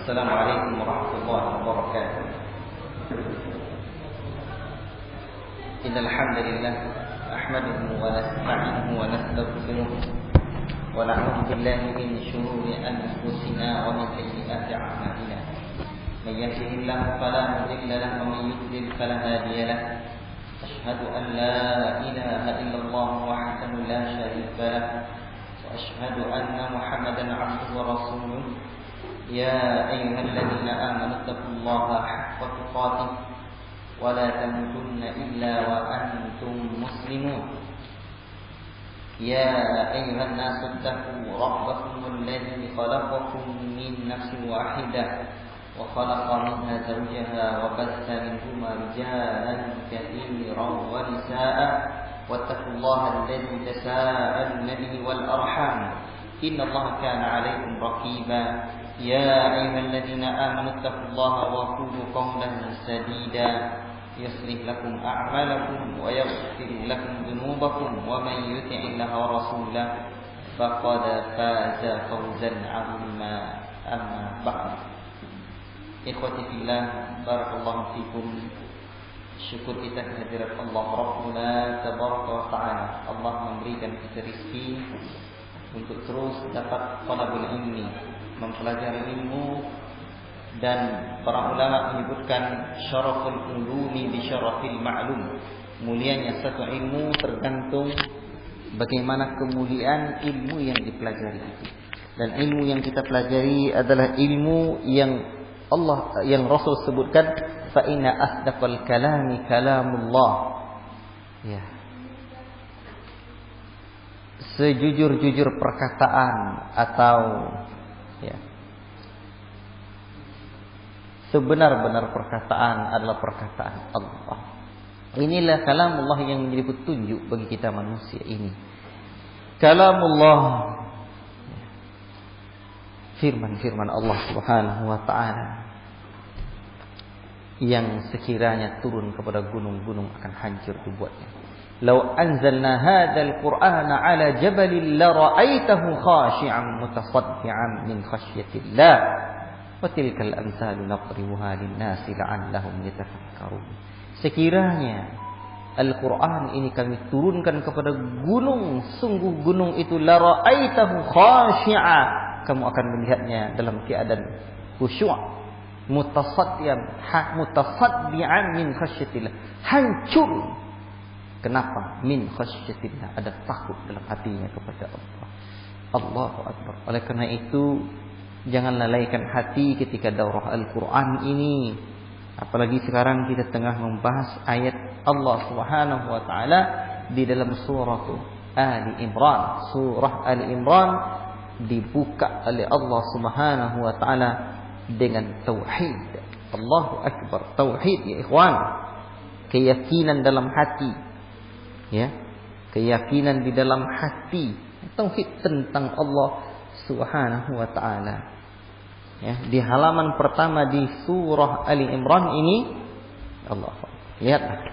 السلام عليكم ورحمة الله وبركاته. إن الحمد لله نحمده ونستعينه ونستغفره ونعوذ بالله من شرور أنفسنا ومن سيئات أعمالنا. من يهده الله فلا مضل له ومن يضلل فلا هادي له. أشهد أن لا إله إلا الله وحده لا شريك له وأشهد أن محمدا عبده ورسوله. يا أيها الذين آمنوا اتقوا الله حق تقاته ولا تموتن إلا وأنتم مسلمون. يا أيها الناس اتقوا ربكم الذي خلقكم من نفس واحدة وخلق منها زوجها وبث منهما رجالا كثيرا ونساء واتقوا الله الذي تساءلون به والأرحام إن الله كان عليكم رقيبا. يا أيها الذين آمنوا اتقوا الله وقولوا قولا سديدا يصلح لكم أعمالكم ويغفر لكم ذنوبكم ومن يطع الله ورسوله فقد فاز فوزا عظيما. أما بعد، ikhwati fillah, barakallahu fikum. Syukur kita kehadirat Allah Rabbuna tabaraka wa ta'ala. Allah memberikan kita rezeki untuk terus dapat talabul ilmi, mempelajari ilmu, dan para ulama menyebutkan syaraful ulumi bi syarafil ma'lum. Mulianya satu ilmu tergantung bagaimana kemuliaan ilmu yang dipelajari. Dan ilmu yang kita pelajari adalah ilmu yang Rasul sebutkan, fa inna asdaqal kalami kalamullah. Ya. Sejujur-jujur perkataan atau ya, sebenar-benar perkataan adalah perkataan Allah. Inilah kalamullah yang menjadi petunjuk bagi kita manusia ini. Kalamullah, firman-firman Allah Subhanahu wa ta'ala yang sekiranya turun kepada gunung-gunung akan hancur dibuatnya. Lau anzalna hadzal qur'ana 'ala jabalin la ra'aitahu khashi'an mutasaddian min khasyatillah wa tilkal amsalu nadribuha lin-nasi la'allahum yatafakkarun. Sekiranya Al-Qur'an ini kami turunkan kepada gunung, sungguh gunung itu la ra'aitahu khashi'a, kamu akan melihatnya dalam keadaan khusyuk, mutasaddian min khasyatillah, hancur. Kenapa? Min khasyatillah, ada takut dalam hatinya kepada Allah. Allahu akbar. Oleh karena itu, jangan lalaikan hati ketika daurah Al-Qur'an ini. Apalagi sekarang kita tengah membahas ayat Allah Subhanahu wa taala di dalam surah Ali Imran. Surah Ali Imran dibuka oleh Allah Subhanahu wa taala dengan tauhid. Allahu akbar. Tauhid ya ikhwan. Keyakinan dalam hati. Ya, keyakinan di dalam hati, tauhid tentang Allah Subhanahu wa taala. Ya, di halaman pertama di surah Ali Imran ini, Allah lihatlah.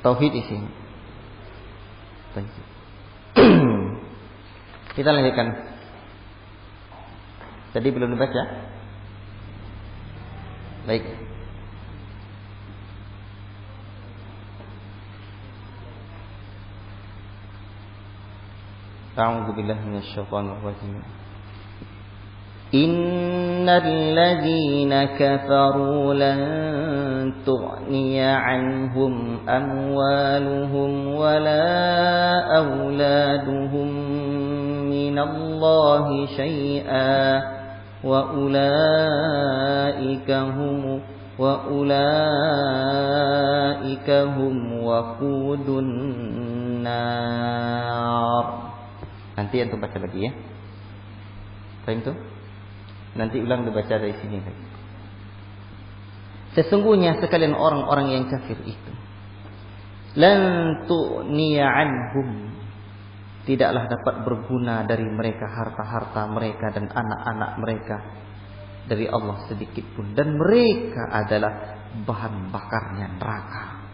Tauhid di sini. Kita lanjutkan. Tadi belum dibaca. Baik. A'udzu billahi minasyaitonir rajim. Innal ladzina kafaru lan tughniya 'anhum amwaluhum wala auladuhum minallahi syai'a wa ulaika hum waqudun nar. Nanti antum baca lagi ya. Faham tu? Nanti ulang dibaca dari sini lagi. Sesungguhnya sekalian orang-orang yang kafir itu, lan tu'niya anhum, tidaklah dapat berguna dari mereka harta-harta mereka dan anak-anak mereka dari Allah sedikit pun, dan mereka adalah bahan bakarnya neraka.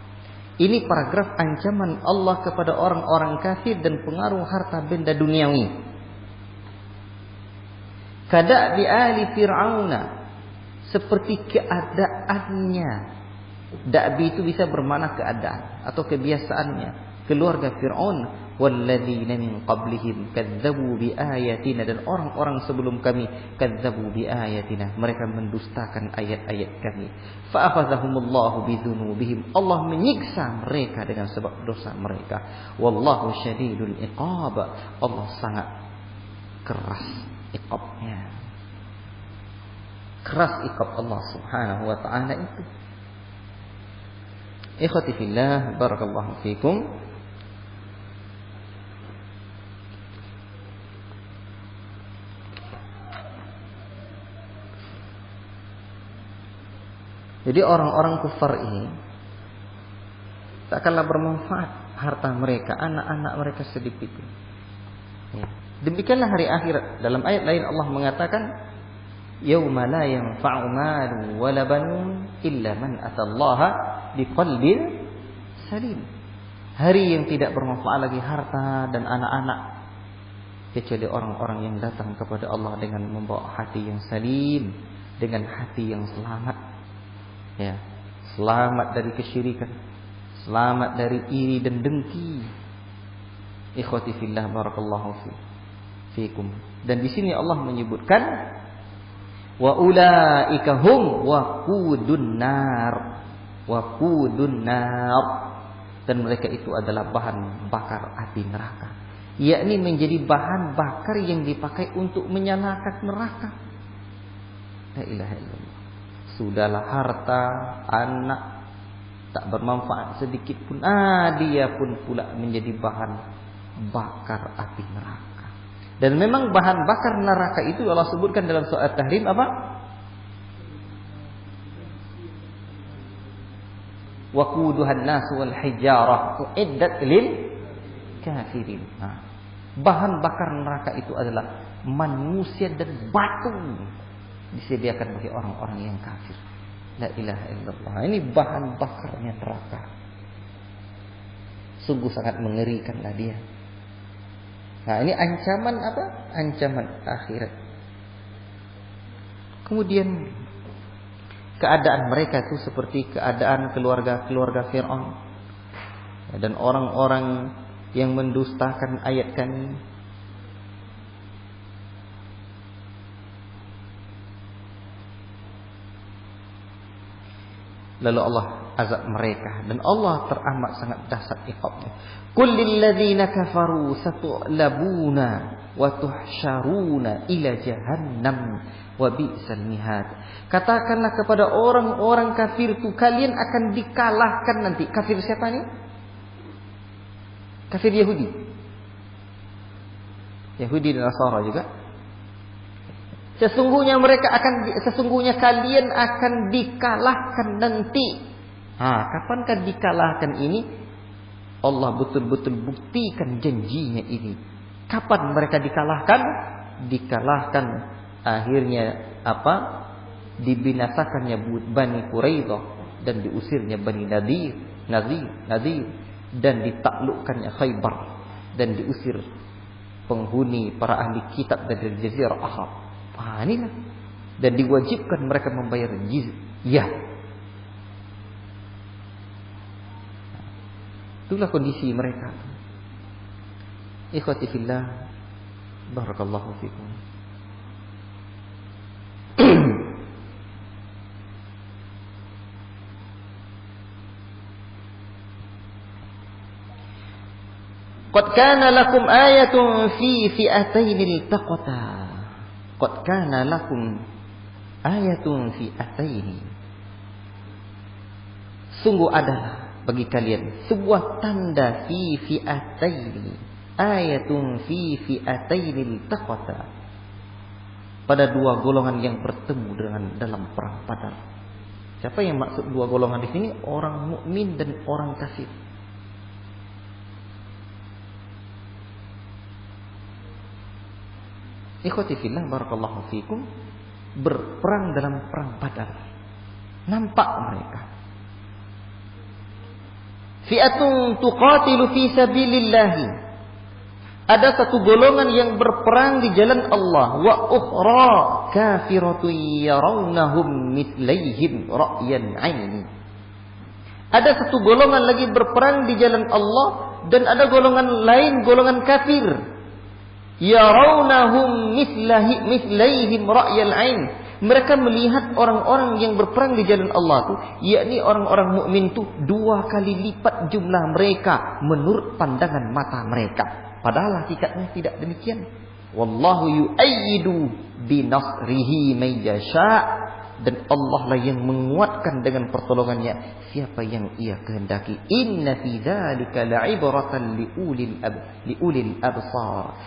Ini paragraf ancaman Allah kepada orang-orang kafir dan pengaruh harta benda duniawi. Kada bi ali fir'auna, seperti keadaannya. Da'bi itu bisa bermakna keadaan atau kebiasaannya. Keluarga Fir'aun, walladzina min qablihim kadzdzabu biayatina, dan orang-orang sebelum kami kadzdzabu biayatina, mereka mendustakan ayat-ayat kami. Fa akhadzahumullahu bidzunubihim, Allah menyiksa mereka dengan sebab dosa mereka. Wallahu syadidul iqab, Allah sangat keras iqabnya. Keras iqab Allah Subhanahu wa taala itu. Ikhwati fillah, barakallahu fikum. Jadi orang-orang kufar ini takkanlah bermanfaat harta mereka, anak-anak mereka sedikit. Ya. Demikianlah hari akhirat. Dalam ayat lain Allah mengatakan, "Yauma la yanfa'u malun wa la banun illa man atallaha biqalbin salim." Hari yang tidak bermanfaat lagi harta dan anak-anak kecuali orang-orang yang datang kepada Allah dengan membawa hati yang salim, dengan hati yang selamat. Ya, selamat dari kesyirikan, selamat dari iri dan dengki. Ikhwati fillah, barakallahu fikum. Dan di sini Allah menyebutkan wa ulaika hum waqudun nar, waqudun nar, dan mereka itu adalah bahan bakar api neraka, yakni menjadi bahan bakar yang dipakai untuk menyalakan neraka. La ilaha illallah. Sudahlah harta, anak tak bermanfaat sedikit pun, dia pun pula menjadi bahan bakar api neraka. Dan memang bahan bakar neraka itu Allah sebutkan dalam surah At-Tahrim apa? Waquduhan nas wal hijarah uiddat lil kafirin. Bahan bakar neraka itu adalah manusia dan batu, disediakan bagi orang-orang yang kafir. La ilaha illallah. Ini bahan bakarnya neraka. Sungguh sangat mengerikanlah dia. Nah, ini ancaman apa? Ancaman akhirat. Kemudian keadaan mereka itu seperti keadaan keluarga-keluarga Fir'aun dan orang-orang yang mendustakan ayat kami. Lalu Allah azab mereka, dan Allah teramat sangat dahsyat iqabnya. Qul lil ladzina kafaru satughlabuna wa tuhsyaruna ila jahannam wa bi'sal mihad. Katakanlah kepada orang-orang kafir itu, kalian akan dikalahkan nanti. Kafir siapa nih? Kafir Yahudi. Yahudi dan Nasara juga. Sesungguhnya kalian akan dikalahkan nanti. Kapankah dikalahkan ini? Allah betul-betul buktikan janjinya ini. Kapan mereka dikalahkan? Dikalahkan akhirnya apa? Dibinasakannya Bani Quraidah dan diusirnya Bani Nadir dan ditaklukkannya Khaybar dan diusir penghuni para ahli kitab dari Jazirah Arab. Inilah, dan diwajibkan mereka membayar jizyah. Itulah kondisi mereka. Ikhwati fillah, barakallahu fikum. Qad kana lakum ayatun fi fi'atayn iltaqata. Qad kana lakum ayatun fi ataini. Sungguh adalah bagi kalian sebuah tanda fi fi'ataini. Ayatun fi fi'ataini iltaqata. Pada dua golongan yang bertemu dengan dalam perang Badar. Siapa yang maksud dua golongan di sini? Orang mukmin dan orang kafir. Ikhwati fillah, barakallahu fikum, berperang dalam perang Badar. Nampak mereka. Fi'atun tuqatilu fi sabilillahi. Ada satu golongan yang berperang di jalan Allah. Wa ukhra kafiratun yarawnahum mithlaihim ra'yan 'aini. Ada satu golongan lagi berperang di jalan Allah, dan ada golongan lain, golongan kafir. Yarawnahum mithlaihim ra'yan 'ain. Mereka melihat orang-orang yang berperang di jalan Allah tu, yakni orang-orang mukmin tu 2 kali lipat jumlah mereka menurut pandangan mata mereka. Padahal hakikatnya tidak demikian. Wallahu yu'ayyidu binasrihi may yasha. Dan Allah lah yang menguatkan dengan pertolongannya siapa yang Ia kehendaki. Inna fi dzalika la'ibratan liulil absar.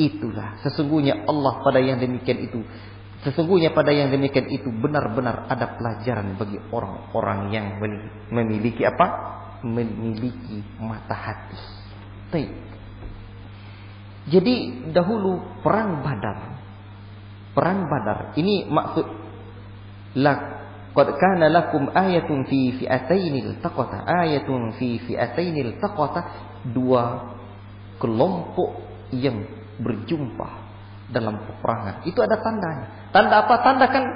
Itulah sesungguhnya Allah pada yang demikian itu. Sesungguhnya pada yang demikian itu benar-benar ada pelajaran bagi orang-orang yang memiliki apa? Memiliki mata hati. Baik. Jadi dahulu perang Badar ini maksud qad kana lakum ayatun fi fi'atainil taqata. Ayatun fi fi'atainil taqata, 2 kelompok yang berjumpa dalam peperangan. Itu ada tandanya. Tanda apa? Tanda kan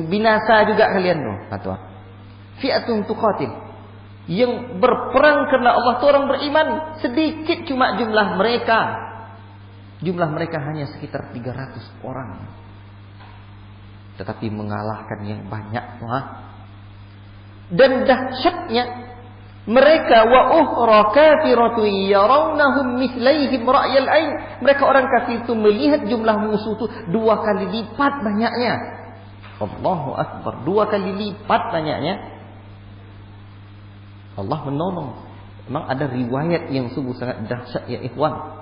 binasa juga kalian tuh, kata. Fi'atun tuqatil, yang berperang karena Allah itu orang beriman. Sedikit cuma jumlah mereka. Jumlah mereka hanya sekitar 300 orang. Tetapi mengalahkan yang banyak. Dan dahsyatnya mereka wa ukhra kafiratun yarawnahum mithlaihim ra'yal 'ain. Mereka orang kafir itu melihat jumlah musuh itu 2 kali lipat banyaknya. Allahu akbar, 2 kali lipat banyaknya. Allah menolong. Memang ada riwayat yang sungguh sangat dahsyat ya ikhwan.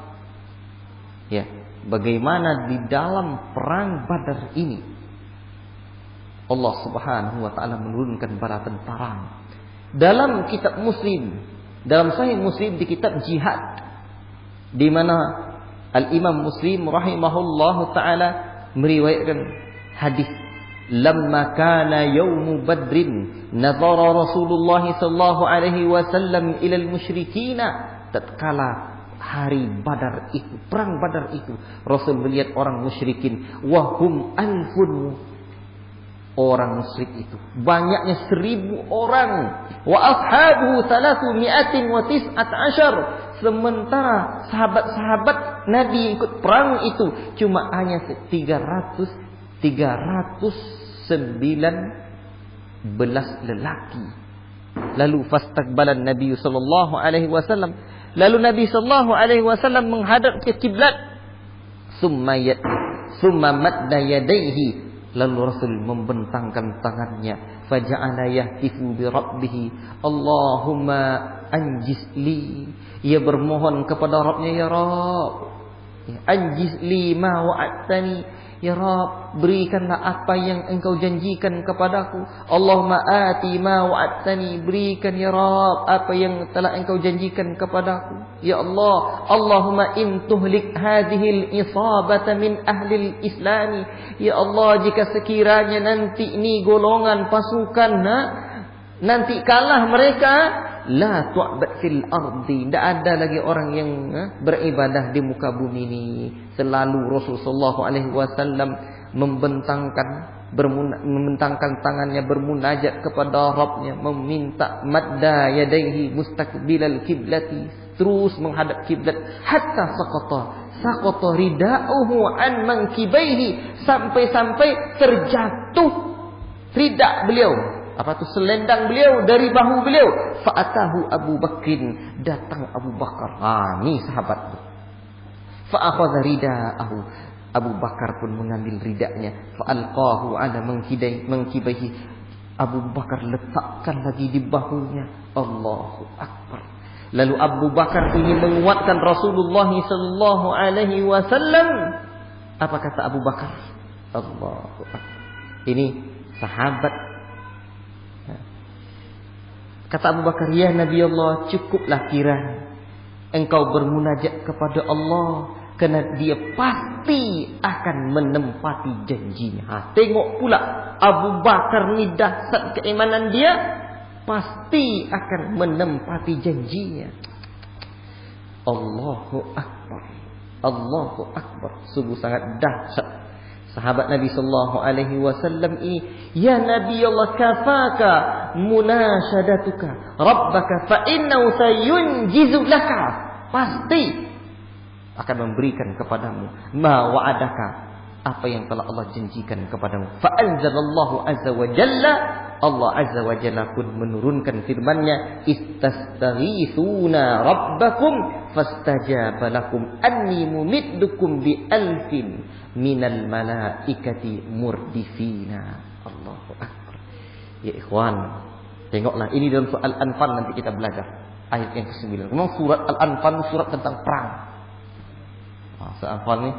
Ya, bagaimana di dalam perang Badar ini Allah Subhanahu wa taala menurunkan bala tentara. Dalam kitab Muslim, dalam Sahih Muslim di kitab jihad, di mana Al-Imam Muslim rahimahullahu taala meriwayatkan hadis, lamma kana yaum badrin nazara Rasulullah sallallahu alaihi wasallam ila al-musyrikina. Tatkala hari Badar itu, perang Badar itu, Rasul melihat orang musyrikin, wahum alfun, orang musyrik itu banyaknya 1000 orang, wa ashabuhu 319, sementara sahabat-sahabat Nabi yang ikut perang itu cuma hanya 319 lelaki. Lalu fastaqbalan Nabi sallallahu alaihi wasallam, lalu Nabi sallallahu alaihi wasallam menghadap ke kiblat. Summa madda yadayhi, lalu Rasul membentangkan tangannya. Faja'ala yahtifu bi rabbih, Allahumma anjiz li. Ia bermohon kepada Rabbnya, ya Rabb, anjiz li ma wa'adtani. Ya Rabb, berikanlah apa yang engkau janjikan kepadaku. Allahumma ati ma wa'adtani, berikan ya Rabb apa yang telah engkau janjikan kepadaku. Ya Allah, Allahumma in tuhlik hadhil isabata min ahlil islami. Ya Allah, jika sekiranya nanti ini golongan pasukan nanti kalah mereka, la tu'bad fil ardi, tidak ada lagi orang yang beribadah di muka bumi ini. Selalu Rasulullah SAW membentangkan tangannya, bermunajat kepada Rabbnya, meminta madda yadaihi mustaqbilal kiblati, terus menghadap kiblat, hatta saqata rida'uhu an mankibaihi, sampai terjatuh ridak beliau, apa tu, selendang beliau dari bahu beliau. Fa'atahu Abu Bakrin, datang Abu Bakar. Ni sahabat tu. Fa'akhadha rida'ahu, Abu Bakar pun mengambil ridaknya. Fa'alqahu ala mankibaihi, Abu Bakar letakkan lagi di bahunya. Allahu akbar. Lalu Abu Bakar ingin menguatkan Rasulullah sallallahu alaihi wasallam. Apa kata Abu Bakar? Allahu akbar. Ini sahabat. Kata Abu Bakar, ya Nabi Allah, cukuplah kiranya engkau bermunajat kepada Allah, kerana dia pasti akan menempati janjinya. Tengok pula Abu Bakar ni dahsyat keimanan dia, pasti akan menempati janjinya. Allahu Akbar. Allahu Akbar. Sungguh sangat dahsyat. Sahabat Nabi sallallahu alaihi wasallam ini, ya Nabi Allah, kafaka munasyadatuka rabbaka fa innahu sayunjizu laka. Pasti akan memberikan kepadamu ma wa'adaka, apa yang telah Allah janjikan kepadamu. Fa anzalallahu azza wa jalla, Allah azza wa jalla pun menurunkan firman-Nya, istastaghithuna rabbakum fastajaba lakum anni mumiddukum bi alfin minal malaikati murdifina. Allahu akbar. Ya ikhwan, tengoklah ini dalam surah Al-Anfal, nanti kita belajar ayat yang ke-9. Memang surat Al-Anfal surat tentang perang. Surah Al-Anfal ni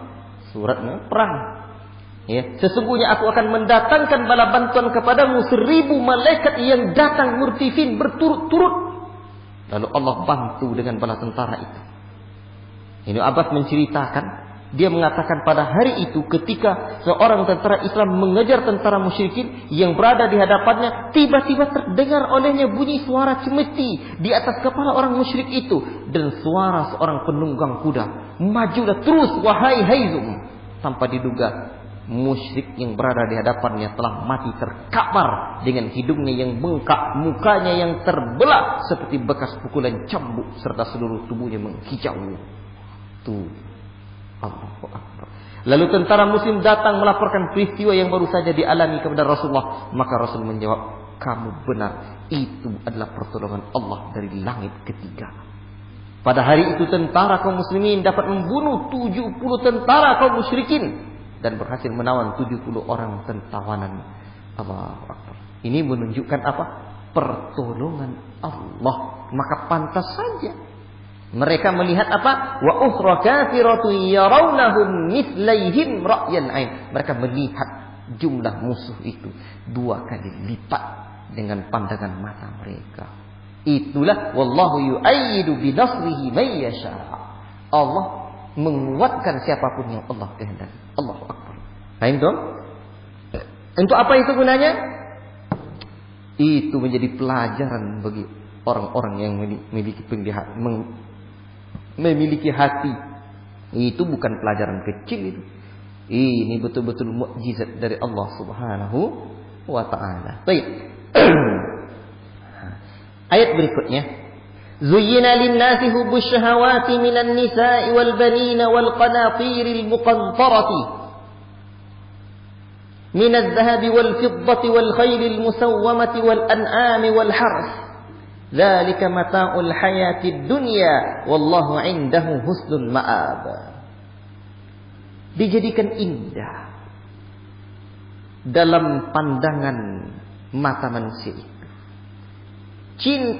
suratnya perang. Ya, sesungguhnya aku akan mendatangkan bala bantuan kepadamu 1000 malaikat yang datang murdifin berturut-turut. Lalu Allah bantu dengan bala tentara itu. Ibnu Abbas menceritakan, dia mengatakan pada hari itu ketika seorang tentara Islam mengejar tentara musyrikin yang berada di hadapannya, tiba-tiba terdengar olehnya bunyi suara cemeti di atas kepala orang musyrik itu, dan suara seorang penunggang kuda. Majulah terus wahai Haizum, tanpa diduga musyrik yang berada di hadapannya telah mati terkapar dengan hidungnya yang bengkak, mukanya yang terbelah seperti bekas pukulan cambuk, serta seluruh tubuhnya menghijau. Tuh, Allahu Akbar. Lalu tentara muslim datang melaporkan peristiwa yang baru saja dialami kepada Rasulullah. Maka Rasul menjawab, kamu benar, itu adalah pertolongan Allah dari langit ketiga. Pada hari itu tentara kaum muslimin dapat membunuh 70 tentara kaum musyrikin dan berhasil menawan 70 orang tawanan. Allahu Akbar. Ini menunjukkan apa? Pertolongan Allah. Maka pantas saja mereka melihat apa? Wa ukhra kafiratun yarawnahum mithlaihim ra'yan ain. Mereka melihat jumlah musuh itu 2 kali lipat dengan pandangan mata mereka. Itulah wallahu yu'ayyidu bi nasrihi may yasha. Allah menguatkan siapapun yang Allah kehendaki. Allahu Akbar. Paham tuh? Untuk apa itu gunanya? Itu menjadi pelajaran bagi orang-orang yang memiliki hati. Itu bukan pelajaran kecil itu. Ini betul-betul mukjizat dari Allah Subhanahu wa taala. Baik. Ayat berikutnya, زين للناس حب الشهوات من النساء والبنين والقناطير المقنطرة من الذهب والفضة والخيل المسومة والأنعام والحرث ذلك متاع الحياة الدنيا والله عنده حسن المآب. Dijadikan indah dalam pandangan mata manusia itu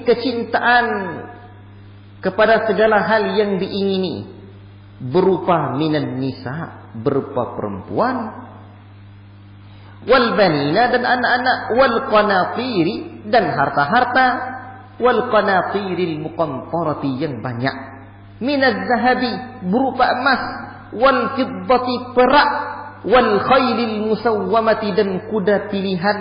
kecintaan kepada segala hal yang diingini, berupa minan nisa, berupa perempuan, wal banina, dan anak-anak, wal qanatiri, dan harta-harta, wal qanatiril muqantarati, yang banyak, minaz zahabi, berupa emas, wal fiddati, perak, wal khailil musawwamati, dan kuda pilihan.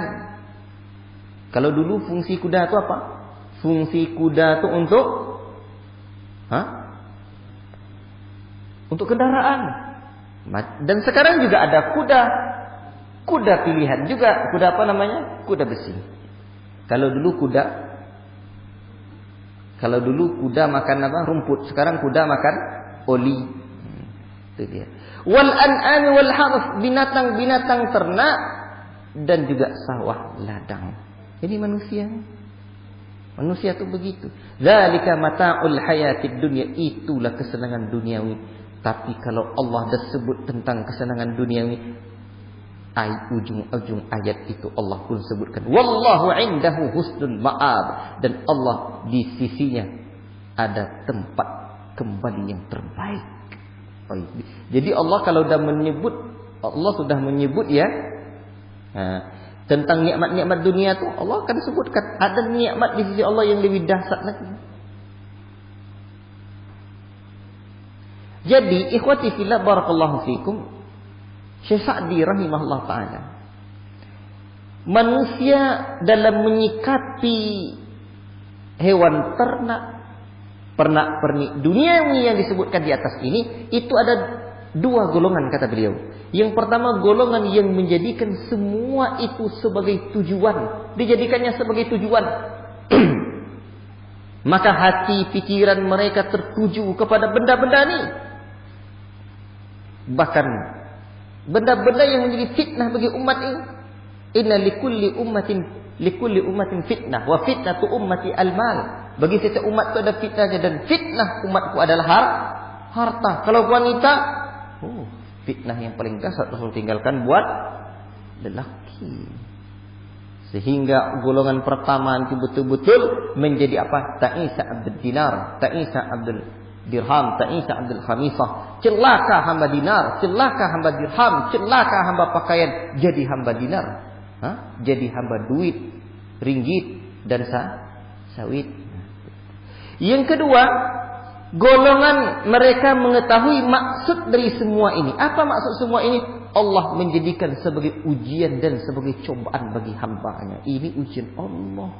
Kalau dulu fungsi kuda itu apa? Fungsi kuda itu untuk kendaraan. Dan sekarang juga ada kuda pilihan juga. Kuda apa namanya? Kuda besi. Kalau dulu kuda makan apa? Rumput. Sekarang kuda makan oli. Itu dia. Wal an'ami wal harth, binatang-binatang ternak dan juga sawah ladang. Ini manusia itu begitu. Zalika mata'ul hayatid dunya, itulah kesenangan duniawi. Tapi kalau Allah dah sebut tentang kesenangan duniawi, ujung ayat itu Allah pun sebutkan, wallahu indahu husnul ma'ab, dan Allah di sisinya ada tempat kembali yang terbaik. Jadi Allah kalau dah menyebut, Allah sudah menyebut ya, tentang nikmat-nikmat dunia tu, Allah akan sebutkan ada nikmat di sisi Allah yang lebih dahsyat lagi. Jadi ikhwati fillah barakallahu fikum, Syekh Sa'di rahimahullah taala, manusia dalam menyikapi hewan ternak, pernak-pernik duniawi yang disebutkan di atas ini, itu ada dua golongan kata beliau. Yang pertama, golongan yang menjadikan semua itu sebagai tujuan, dijadikannya sebagai tujuan. Maka hati pikiran mereka tertuju kepada benda-benda ini. Bahkan benda-benda yang menjadi fitnah bagi umat ini. Inna likulli ummatin fitnah wa fitnatu ummati al-mal. Bagi setiap umat itu ada fitnahnya, dan fitnah umatku adalah harta. Kalau wanita, fitnah yang paling dasar Rasul tinggalkan buat lelaki. Sehingga golongan pertama itu betul-betul menjadi apa? Ta'isa abdul dinar, ta'isa abdul dirham, ta'isa abdul khamisah. Celaka hamba dinar, celaka hamba dirham, celaka hamba pakaian, jadi hamba dinar. Jadi hamba duit, ringgit dan sawit. Yang kedua, golongan mereka mengetahui maksud dari semua ini. Apa maksud semua ini? Allah menjadikan sebagai ujian dan sebagai cobaan bagi hambanya. Ini ujian Allah.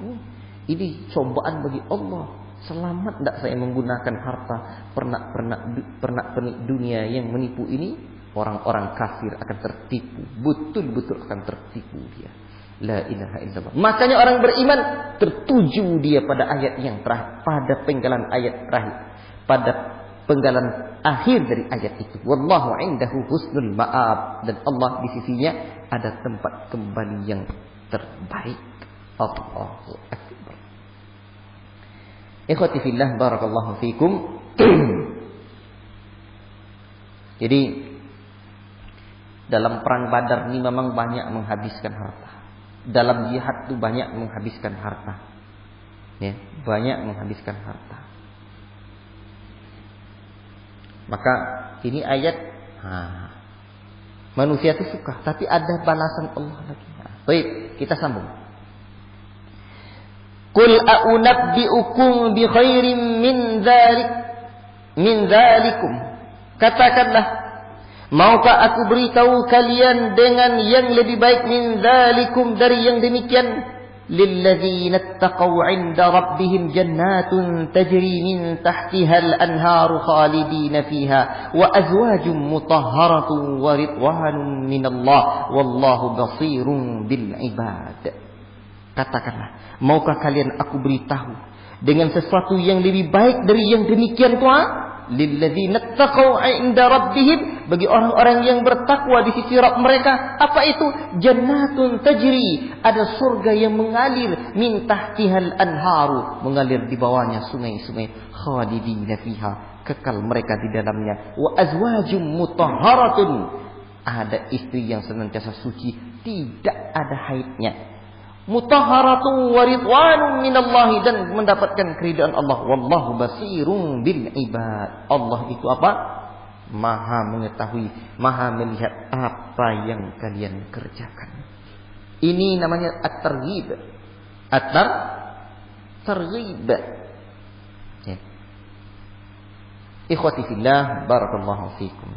Ini cobaan bagi Allah. Selamat tidak saya menggunakan harta pernak-pernik dunia yang menipu ini? Orang-orang kafir akan tertipu. Betul-betul akan tertipu dia. La ilaha illallah. Makanya orang beriman tertuju dia pada ayat yang terakhir, pada penggalan ayat terakhir, pada penggalan akhir dari ayat itu. Wallahu indahu husnul ma'ab, dan Allah di sisinya ada tempat kembali yang terbaik. Allahu akbar. Ikhwati fillah, barakallahu fikum. Jadi dalam perang Badar ini memang banyak menghabiskan harta. Dalam jihad itu banyak menghabiskan harta. Ya, banyak menghabiskan harta. Maka ini ayat manusia itu suka, tapi ada balasan Allah lagi. Baik, kita sambung. Qul a'unabbi'ukum bi khairin min dzalikum. Katakanlah, maukah aku beritahu kalian dengan yang lebih baik min dzalikum, dari yang demikian? للذين اتقوا عند ربهم جنات تجري من تحتها الأنهار خالدين فيها وأزواج مطهرة ورضوان من الله والله بصير بالعباد. Katakanlah, maukah kalian aku beritahu dengan sesuatu yang lebih baik dari yang demikian Tuhan? Lilladzina taqaw 'inda rabbihim, bagi orang-orang yang bertakwa di sisi Rabb mereka. Apa itu? Jannatun tajri, ada surga yang mengalir, min tahtihal anharu, mengalir di bawahnya sungai-sungai, khalidina fiha, kekal mereka di dalamnya. Wa azwajum mutahharatun, ada istri yang senantiasa suci, tidak ada haidnya. Mutahharatun wa ridwanun minallahi, dan mendapatkan keridhaan Allah. Wallahu basirun bil ibad. Allah itu apa? Maha mengetahui, maha melihat apa yang kalian kerjakan. Ini namanya at-targhib. At-targhib. Ya. Ikhwati fillah, barakallahu fikum.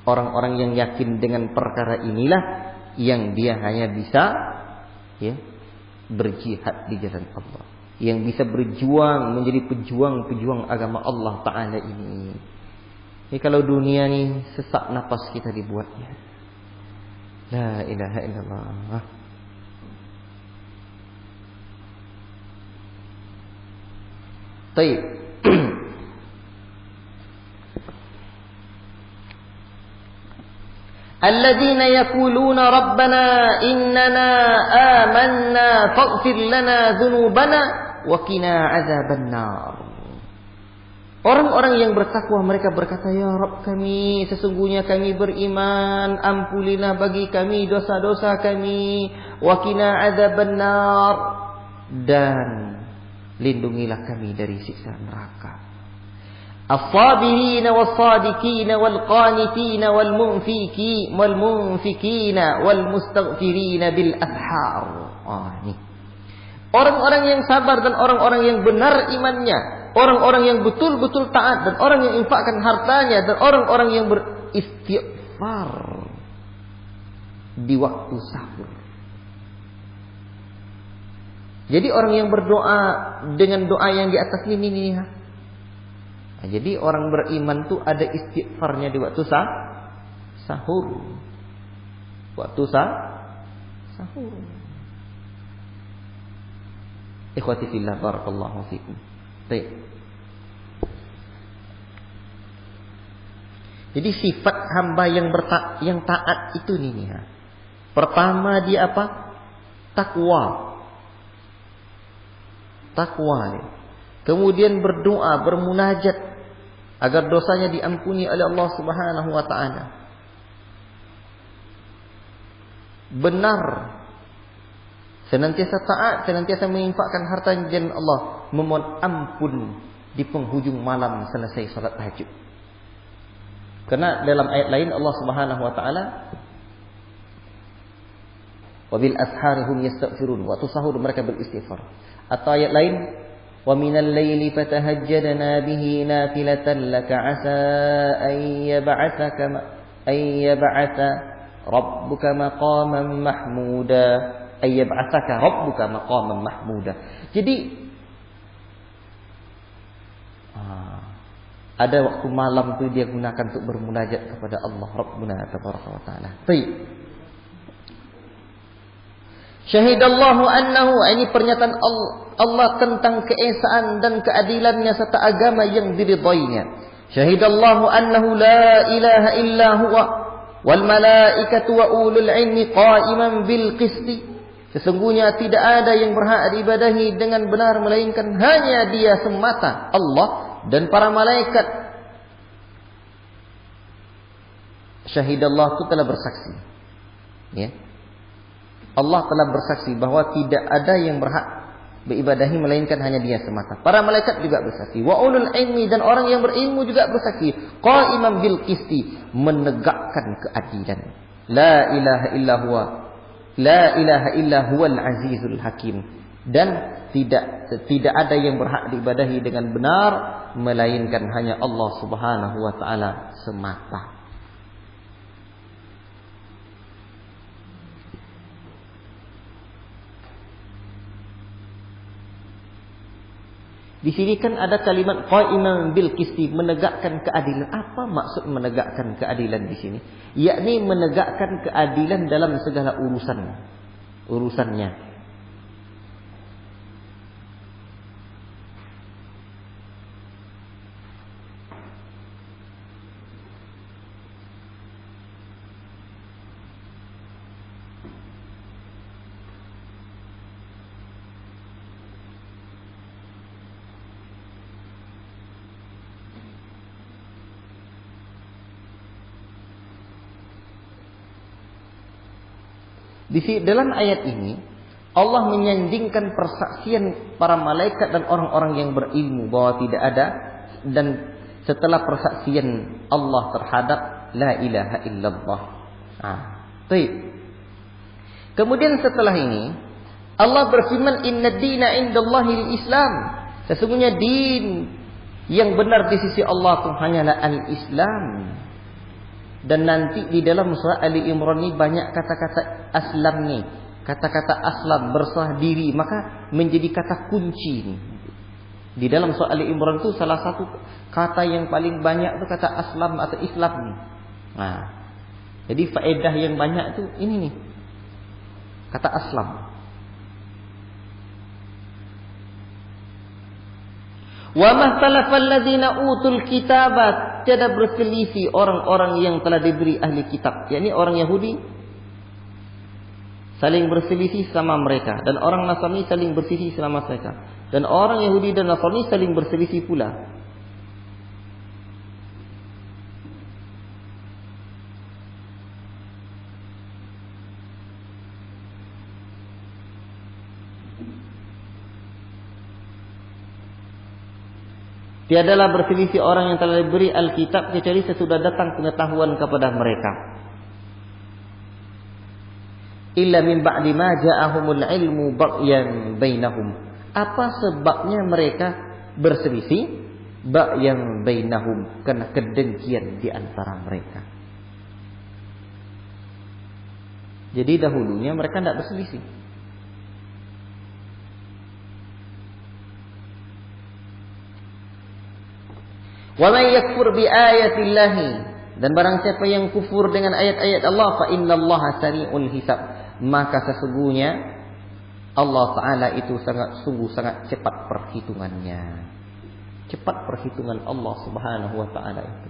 Orang-orang yang yakin dengan perkara inilah yang dia hanya bisa berjihad di jalan Allah, yang bisa berjuang menjadi pejuang agama Allah Ta'ala ini. Kalau dunia ini sesak napas kita dibuatnya. La ilaha illallah. Baik. الذين يقولون ربنا إننا آمنا فاغفر لنا ذنوبنا وقنا عذاب النار. Orang-orang yang bertakwa mereka berkata, ya Rabb kami, sesungguhnya kami beriman, ampunilah bagi kami dosa-dosa kami, waqina adzabannar, dan lindungilah kami dari siksa neraka. الصابرين والصادقين والقانتين والمنفكين والمستغفرين بالأسحار. Ini orang-orang yang sabar dan orang-orang yang benar imannya, orang-orang yang betul-betul taat, dan orang yang infakkan hartanya, dan orang-orang yang beristighfar di waktu sahur. Jadi orang yang berdoa dengan doa yang di atas ini. Nah, jadi orang beriman tuh ada istighfarnya di waktu sahur. Waktu sahur. Ikhwati fillah, barakallahu fikum. Baik. Jadi sifat hamba yang taat itu nih. Pertama dia apa? Takwa. Kemudian berdoa, bermunajat agar dosanya diampuni oleh Allah Subhanahu wa taala. Benar. Senantiasa taat, senantiasa menginfakkan harta jalan Allah, memohon ampun di penghujung malam selesai salat tahajud. Karena dalam ayat lain Allah Subhanahu wa taala wabil asharihum yastaghfirun, waktu sahur mereka beristighfar. Atau ayat lain wa minal laili fatahajjadna bihi nafilatan laka asa ay yab'atha rabbuka maqaman mahmuda, ay yab'athaka rabbuka maqaman mahmuda. Jadi ada waktu malam itu dia gunakan untuk bermunajat kepada Allah Rabbuna tabaraka wa taala. Baik. Syahidallahu annahu, ini pernyataan Allah tentang keesaan dan keadilannya serta agama yang diridainya. Syahidallahu annahu la ilaha illa huwa wal malaikatu wa ulul ilmi qa'iman bil qisti. Sesungguhnya tidak ada yang berhak diibadahi dengan benar melainkan hanya Dia semata, Allah, dan para malaikat. Syahidallah itu telah bersaksi. Ya. Allah telah bersaksi bahwa tidak ada yang berhak beribadahi melainkan hanya Dia semata. Para malaikat juga bersaksi. Wa ulul ilmi, dan orang yang berilmu juga bersaksi. Qa'iman bil qisti, menegakkan keadilan. La ilaha illa huwa. La ilaha illa huwal azizul hakim. Dan tidak ada yang berhak diibadahi dengan benar melainkan hanya Allah Subhanahu wa taala semata. Di sini kan ada kalimat qa'iman bil qisti, menegakkan keadilan. Apa maksud menegakkan keadilan di sini? Yakni menegakkan keadilan dalam segala urusannya. Dalam ayat ini Allah menyandingkan persaksian para malaikat dan orang-orang yang berilmu bahwa tidak ada, dan setelah persaksian Allah terhadap la ilaha illallah. Baik. Kemudian setelah ini Allah berfirman inna dina indallahil Islam. Sesungguhnya din yang benar di sisi Allah itu hanyalah al-Islam. Dan nanti di dalam surah Ali Imran ini banyak kata-kata aslam nih. Kata-kata aslam, berserah diri, maka menjadi kata kunci nih. Di dalam surah Ali Imran itu salah satu kata yang paling banyak itu kata aslam atau Islam nih. Nah, jadi faedah yang banyak itu ini nih. Kata aslam. Wa mahtalafal ladzina utul kitabat, tiada berselisih orang-orang yang telah diberi ahli kitab, yakni orang Yahudi saling berselisih sama mereka, dan orang Nasrani saling berselisih sama mereka, dan orang Yahudi dan Nasrani saling berselisih pula. Tiadalah berselisih orang yang telah diberi Alkitab kecuali sesudah datang pengetahuan kepada mereka. Illa min ba'di ma ja'ahumul ilmu baghyan bainahum. Apa sebabnya mereka berselisih? Baghyan bainahum, karena kedengkian di antara mereka. Jadi dahulunya mereka tidak berselisih. Wa may yakfur bi ayatillahi, dan barang siapa yang kufur dengan ayat-ayat Allah, fa innallaha sari'ul hisab, maka sesungguhnya Allah Ta'ala itu sungguh sangat cepat perhitungannya. Cepat perhitungan Allah Subhanahu wa Ta'ala itu.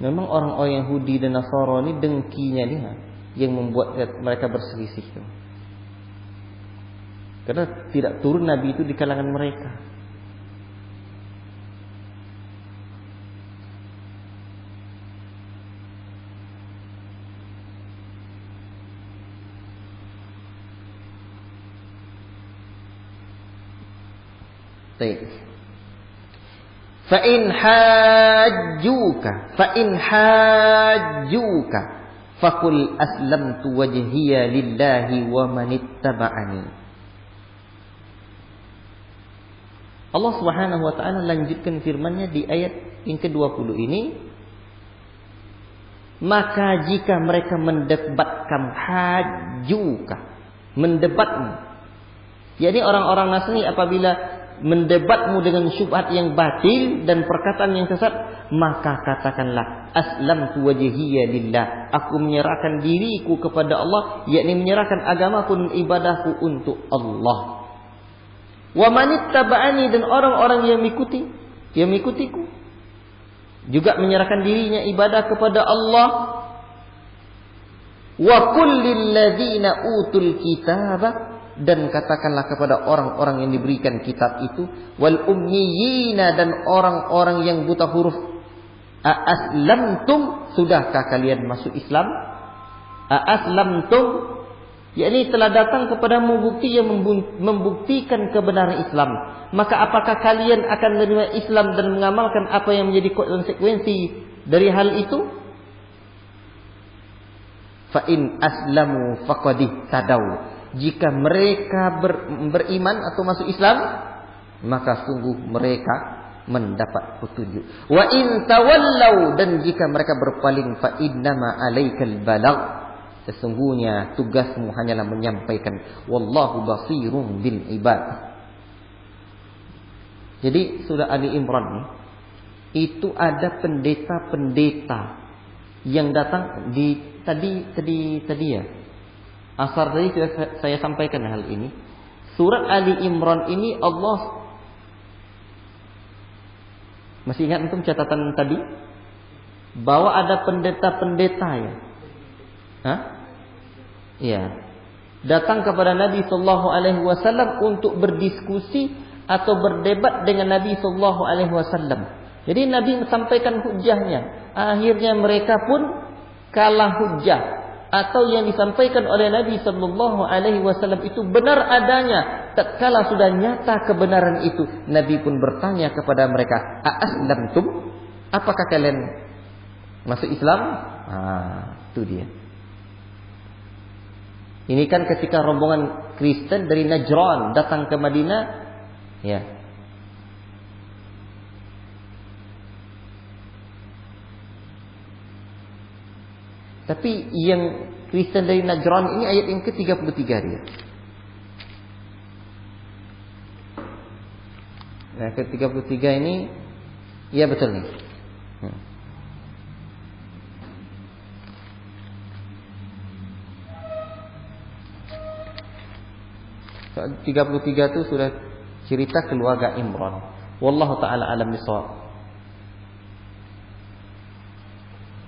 Memang orang-orang Yahudi dan Nasrani dengkinya dia yang membuat mereka berselisih. Karena tidak turun Nabi itu di kalangan mereka. Baik. فإن حاجوك فقل أسلمت وجهي لله ومن اتبعني. Allah Subhanahu wa taala lanjutkan firman-Nya di ayat yang ke-20 ini, maka jika mereka mendebatkan, hajuka, mendebatmu, yakni orang-orang Nasrani apabila mendebatmu dengan syubhat yang batil dan perkataan yang sesat, maka katakanlah aslamtu wajhiya lillah, aku menyerahkan diriku kepada Allah, yakni menyerahkan agamaku dan ibadahku untuk Allah. Wa manittaba'ani, dan orang-orang yang mengikutiku juga menyerahkan dirinya ibadah kepada Allah. Wa kullil ladzina utul kitaba, dan katakanlah kepada orang-orang yang diberikan kitab itu, wal ummiyina, dan orang-orang yang buta huruf, aslamtum, sudahkah kalian masuk Islam? Aslamtum, yakni telah datang kepadamu bukti yang membuktikan kebenaran Islam, maka apakah kalian akan menerima Islam dan mengamalkan apa yang menjadi konsekuensi dari hal itu? Fa in aslamu faqad ihtadaw, jika mereka beriman atau masuk Islam, maka sungguh mereka mendapat petunjuk. Wa in tawallau, dan jika mereka berpaling, fa innama alaikal balagh, sesungguhnya tugasmu hanyalah menyampaikan. Wallahu basirun bil ibad. Jadi surah Ali Imran itu ada pendeta-pendeta yang datang di tadi ya. Asar tadi sudah saya sampaikan hal ini. Surat Ali Imran ini Allah, masih ingat antum catatan tadi bahwa ada pendeta-pendeta ya? Hah? Iya. Datang kepada Nabi sallallahu alaihi wasallam untuk berdiskusi atau berdebat dengan Nabi sallallahu alaihi wasallam. Jadi Nabi sampaikan hujahnya. Akhirnya mereka pun kalah hujah, atau yang disampaikan oleh Nabi sallallahu alaihi wasallam itu benar adanya. Tatkala sudah nyata kebenaran itu, Nabi pun bertanya kepada mereka, "Aslamtum? Apakah kalian masuk Islam?" Itu dia. Ini kan ketika rombongan Kristen dari Najran datang ke Madinah, ya. Tapi yang Kristen dari Najran ini ayat yang ke-33 dia. Nah, ke-33 ini ya betul nih. 33 itu sudah cerita keluarga Imran. Wallahu taala alam bisawab.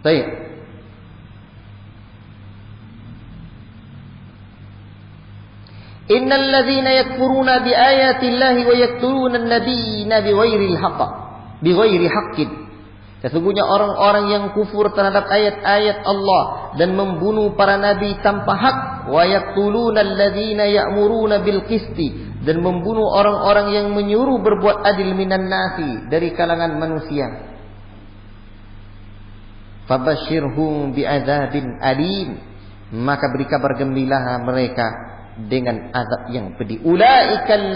Baik. Innal ladzina yakfuruna biayati Allahi wa yaqtuluna an-nabiyina bighairi haqqin. Sesungguhnya orang-orang yang kufur terhadap ayat-ayat Allah dan membunuh para nabi tanpa hak, wa yaqtuluna alladzina ya'muruna bil qisti, dan membunuh orang-orang yang menyuruh berbuat adil minan nasi, dari kalangan manusia. Fabashshirhum bi'adzabin alim, maka beri kabar gembira mereka dengan azab yang pedih. Ulaikal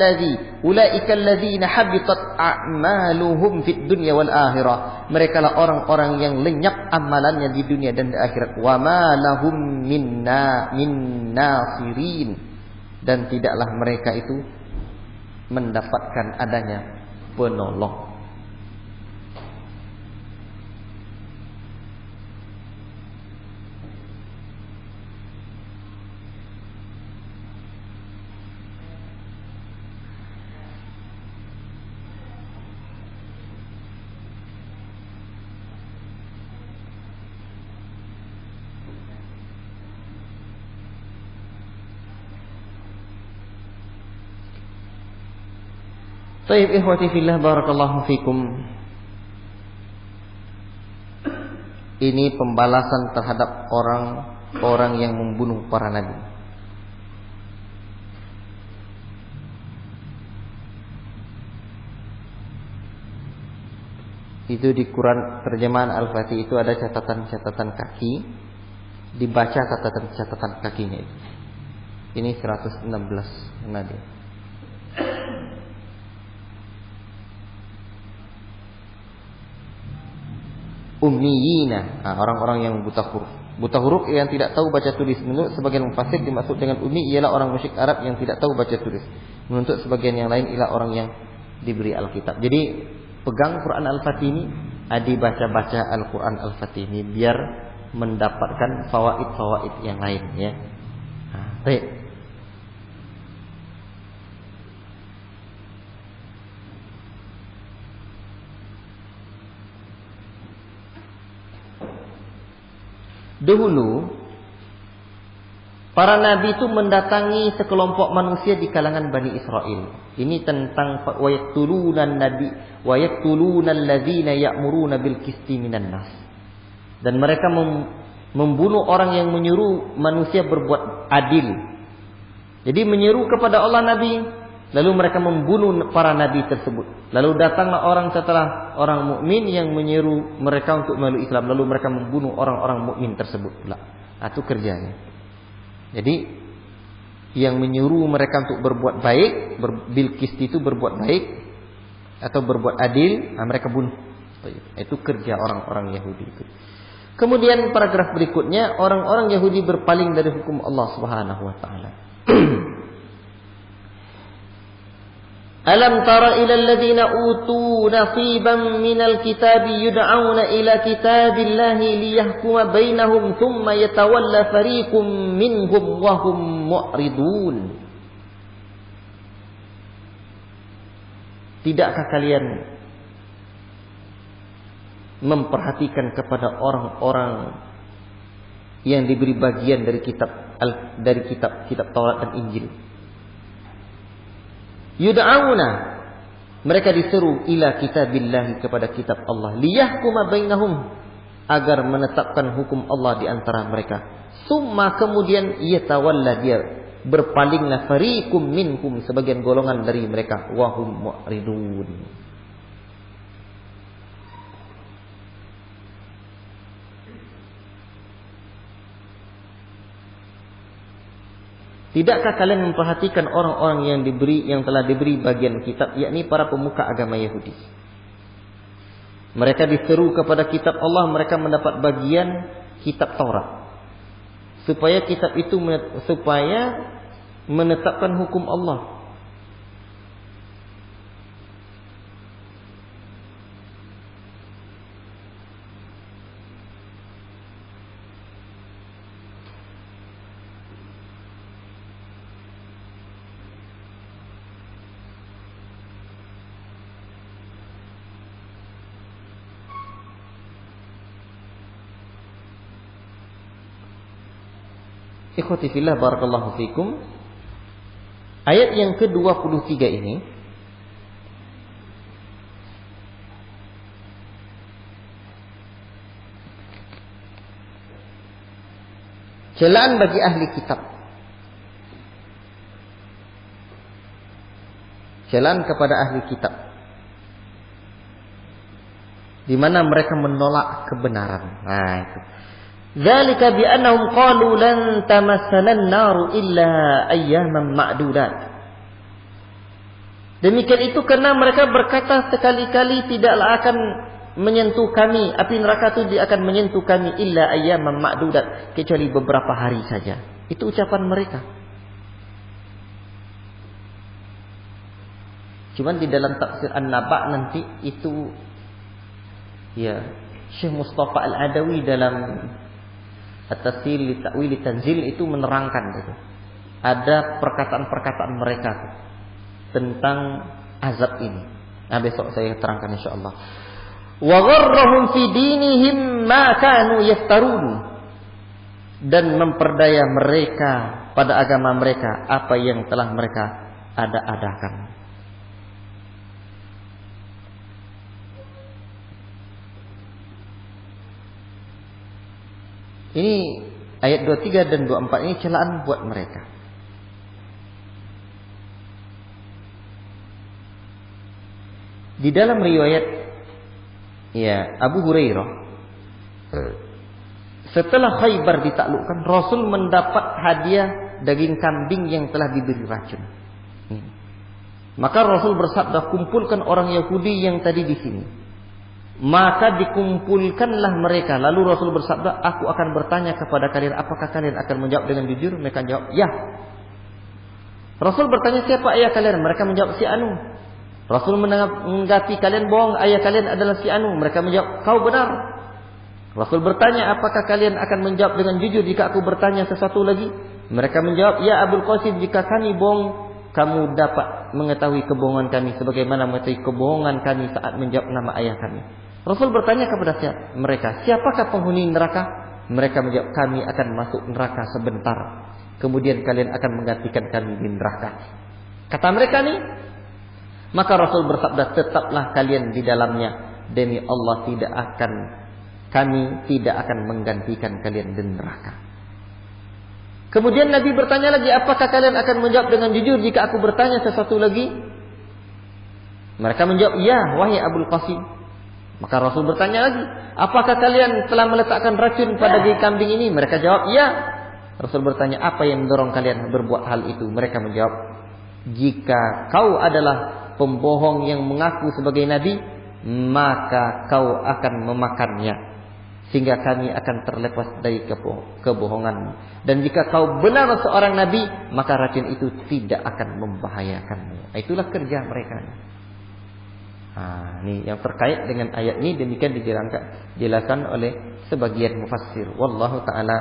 ladzina habitat a'maluhum fid dunya wal akhirah. Mereka lah orang-orang yang lenyap amalannya di dunia dan di akhirat. Wa ma lahum min nasirin. Dan tidaklah mereka itu mendapatkan adanya penolong. Baik, ikhwati fillah, barakallahu fikum. Ini pembalasan terhadap orang-orang yang membunuh para nabi. Itu di Quran terjemahan Al-Fatih itu ada catatan-catatan kaki. Dibaca catatan-catatan kakinya itu. Ini 116 nabi. Ummiyina, orang-orang yang buta huruf. Buta huruf yang tidak tahu baca tulis. Menurut sebagian mufassir dimaksud dengan ummi ialah orang musyrik Arab yang tidak tahu baca tulis. Menurut sebagian yang lain ialah orang yang diberi Alkitab. Jadi pegang Quran Al-Fatih ini, dibaca-baca Al-Quran Al-Fatih ini biar mendapatkan fawaid-fawaid yang lain ya. Baik. Dahulu para nabi itu mendatangi sekelompok manusia di kalangan Bani Israel. Ini tentang wa yaqtuluna nabi wa yaqtuluna alladzina ya'muruna bil qisti minan nas. Dan mereka membunuh orang yang menyuruh manusia berbuat adil. Jadi menyeru kepada Allah nabi, lalu mereka membunuh para nabi tersebut. Lalu datanglah orang setelah orang mukmin yang menyeru mereka untuk memeluk Islam, lalu mereka membunuh orang-orang mukmin tersebut pula. Itu kerjanya. Jadi yang menyuruh mereka untuk berbuat baik, bil qisti itu berbuat baik atau berbuat adil, mereka bunuh. Itu kerja orang-orang Yahudi itu. Kemudian paragraf berikutnya, orang-orang Yahudi berpaling dari hukum Allah Subhanahu wa taala. Alam tara ila alladhina utu nasiban minal kitabi yud'auna ila kitabillahi liyahkuma bainahum thumma yatawalla fariqum minhum wa hum mu'ridun. Tidakkah kalian memperhatikan kepada orang-orang yang diberi bagian dari kitab Taurat dan Injil? Yud'auna, mereka diseru ila kitabillahi, kepada kitab Allah, liyahkuma bainahum, agar menetapkan hukum Allah di antara mereka. Summa, kemudian yatawalla, dia berpalinglah, fariqum minhum, sebagian golongan dari mereka, wahum mu'ridun. Tidakkah kalian memperhatikan orang-orang yang telah diberi bagian kitab, yakni para pemuka agama Yahudi? Mereka diseru kepada kitab Allah, mereka mendapat bagian kitab Taurat. Supaya kitab itu menetapkan hukum Allah. Ikhwati fillah, barakallahu fikum. Ayat yang ke-23 ini celaan bagi ahli kitab. Celaan kepada ahli kitab, di mana mereka menolak kebenaran. Nah, itu. Dzalika bi annahum qalu lan tamassana an-nar illa ayyaman ma'dudat. Demikian itu karena mereka berkata sekali-kali tidaklah akan menyentuh kami, api neraka itu dia akan menyentuh kami illa ayyaman ma'dudat, kecuali beberapa hari saja. Itu ucapan mereka. Cuman di dalam tafsir An-Naba nanti itu ya Syekh Mustafa Al-Adawi dalam At-Tasil li Ta'wil Tanzil itu menerangkan itu. Ada perkataan-perkataan mereka tentang azab ini. Nah, besok saya terangkan insyaallah. Wa gharrahum fi dinihim ma kanu yaftarun, dan memperdaya mereka pada agama mereka apa yang telah mereka ada-adakan. Ini ayat 23 dan 24 ini celaan buat mereka. Di dalam riwayat ya Abu Hurairah, setelah Khaybar ditaklukkan, Rasul mendapat hadiah daging kambing yang telah diberi racun. Maka Rasul bersabda, kumpulkan orang Yahudi yang tadi di sini. Maka dikumpulkanlah mereka. Lalu Rasul bersabda, aku akan bertanya kepada kalian, apakah kalian akan menjawab dengan jujur? Mereka jawab, ya. Rasul bertanya, siapa ayah kalian? Mereka menjawab, si Anu. Rasul menanggapi, kalian bohong, ayah kalian adalah si Anu. Mereka menjawab, kau benar. Rasul bertanya, apakah kalian akan menjawab dengan jujur jika aku bertanya sesuatu lagi? Mereka menjawab, ya Abul Qasim, jika kami bohong, kamu dapat mengetahui kebohongan kami sebagaimana mengetahui kebohongan kami saat menjawab nama ayah kami. Rasul bertanya kepada mereka, siapakah penghuni neraka? Mereka menjawab, kami akan masuk neraka sebentar, kemudian kalian akan menggantikan kami di neraka. Kata mereka nih, maka Rasul bersabda, tetaplah kalian di dalamnya, demi Allah kami tidak akan menggantikan kalian di neraka. Kemudian Nabi bertanya lagi, apakah kalian akan menjawab dengan jujur jika aku bertanya sesuatu lagi? Mereka menjawab, ya wahai Abul Qasim. Maka Rasul bertanya lagi, apakah kalian telah meletakkan racun pada daging kambing ini? Mereka jawab, ya. Rasul bertanya, apa yang mendorong kalian berbuat hal itu? Mereka menjawab, jika kau adalah pembohong yang mengaku sebagai nabi, maka kau akan memakannya, sehingga kami akan terlepas dari kebohonganmu. Dan jika kau benar seorang nabi, maka racun itu tidak akan membahayakanmu. Itulah kerja mereka. Ini yang terkait dengan ayat ini demikian dijelaskan oleh sebagian mufassir. Wallahu ta'ala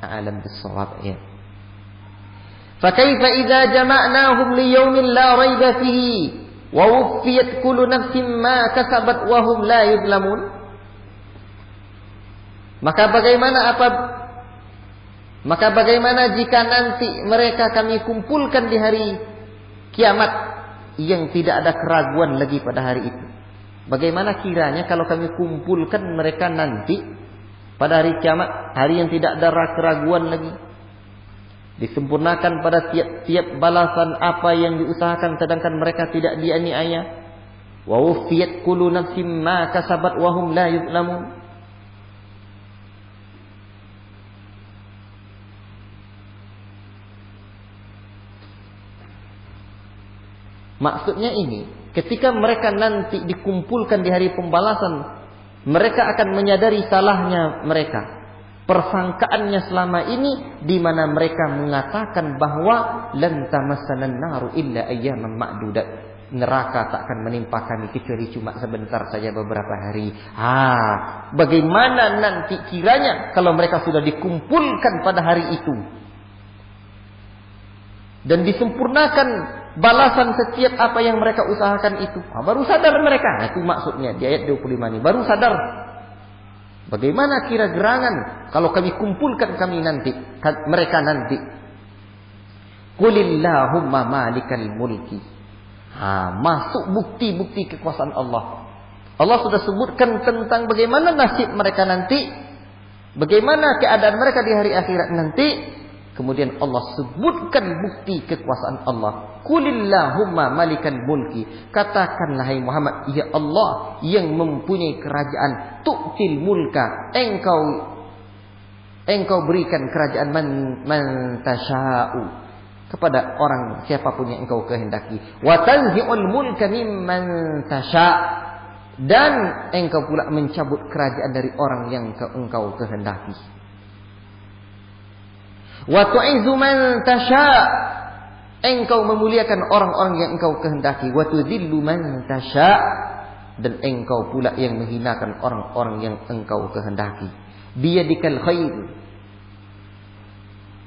a'lam bis-shawab. Ya. فَكَيْفَ إِذَا جَمَعْنَاهُمْ لِيَوْمٍ لَا رَيْبَ فِيهِ وَوُفِّيَتْ كُلُّ نَفْسٍ مَا كَسَبَتْ وَهُمْ لَا يُظْلَمُونَ. Maka bagaimana jika nanti mereka kami kumpulkan di hari kiamat yang tidak ada keraguan lagi pada hari itu? Bagaimana kiranya kalau kami kumpulkan mereka nanti pada hari kiamat, hari yang tidak ada keraguan lagi, disempurnakan pada tiap-tiap balasan apa yang diusahakan, sedangkan mereka tidak dianiaya. Wa wufiyat kullu nafsin ma kasabat wa hum la yuzlamun. Maksudnya ini, ketika mereka nanti dikumpulkan di hari pembalasan, mereka akan menyadari salahnya mereka, persangkaannya selama ini, di mana mereka mengatakan bahwa lan tamassana an-naru illa ayyaman ma'dudat. Neraka tak akan menimpa kami kecuali cuma sebentar saja, beberapa hari. Bagaimana nanti kiranya kalau mereka sudah dikumpulkan pada hari itu dan disempurnakan balasan setiap apa yang mereka usahakan itu. Baru sadar mereka. Itu maksudnya di ayat 25 ini. Baru sadar. Bagaimana kira gerangan kalau kami kumpulkan mereka nanti. Qulillahumma malikal mulki. Masuk bukti-bukti kekuasaan Allah. Allah sudah sebutkan tentang bagaimana nasib mereka nanti, bagaimana keadaan mereka di hari akhirat nanti. Kemudian Allah sebutkan bukti kekuasaan Allah. Qulillahumma malikal mulki. Katakanlah hai Muhammad, ya Allah yang mempunyai kerajaan, tu'til mulka, engkau Engkau berikan kerajaan man tasya'u kepada orang siapapun yang engkau kehendaki. Wa tanzi'ul mulka mimman tasya', dan engkau pula mencabut kerajaan dari orang yang engkau kehendaki. Wa tu'izzu man tasya', engkau memuliakan orang-orang yang engkau kehendaki. Wa tudhillu man tasya', dan engkau pula yang menghinakan orang-orang yang engkau kehendaki. Biyadikal khair,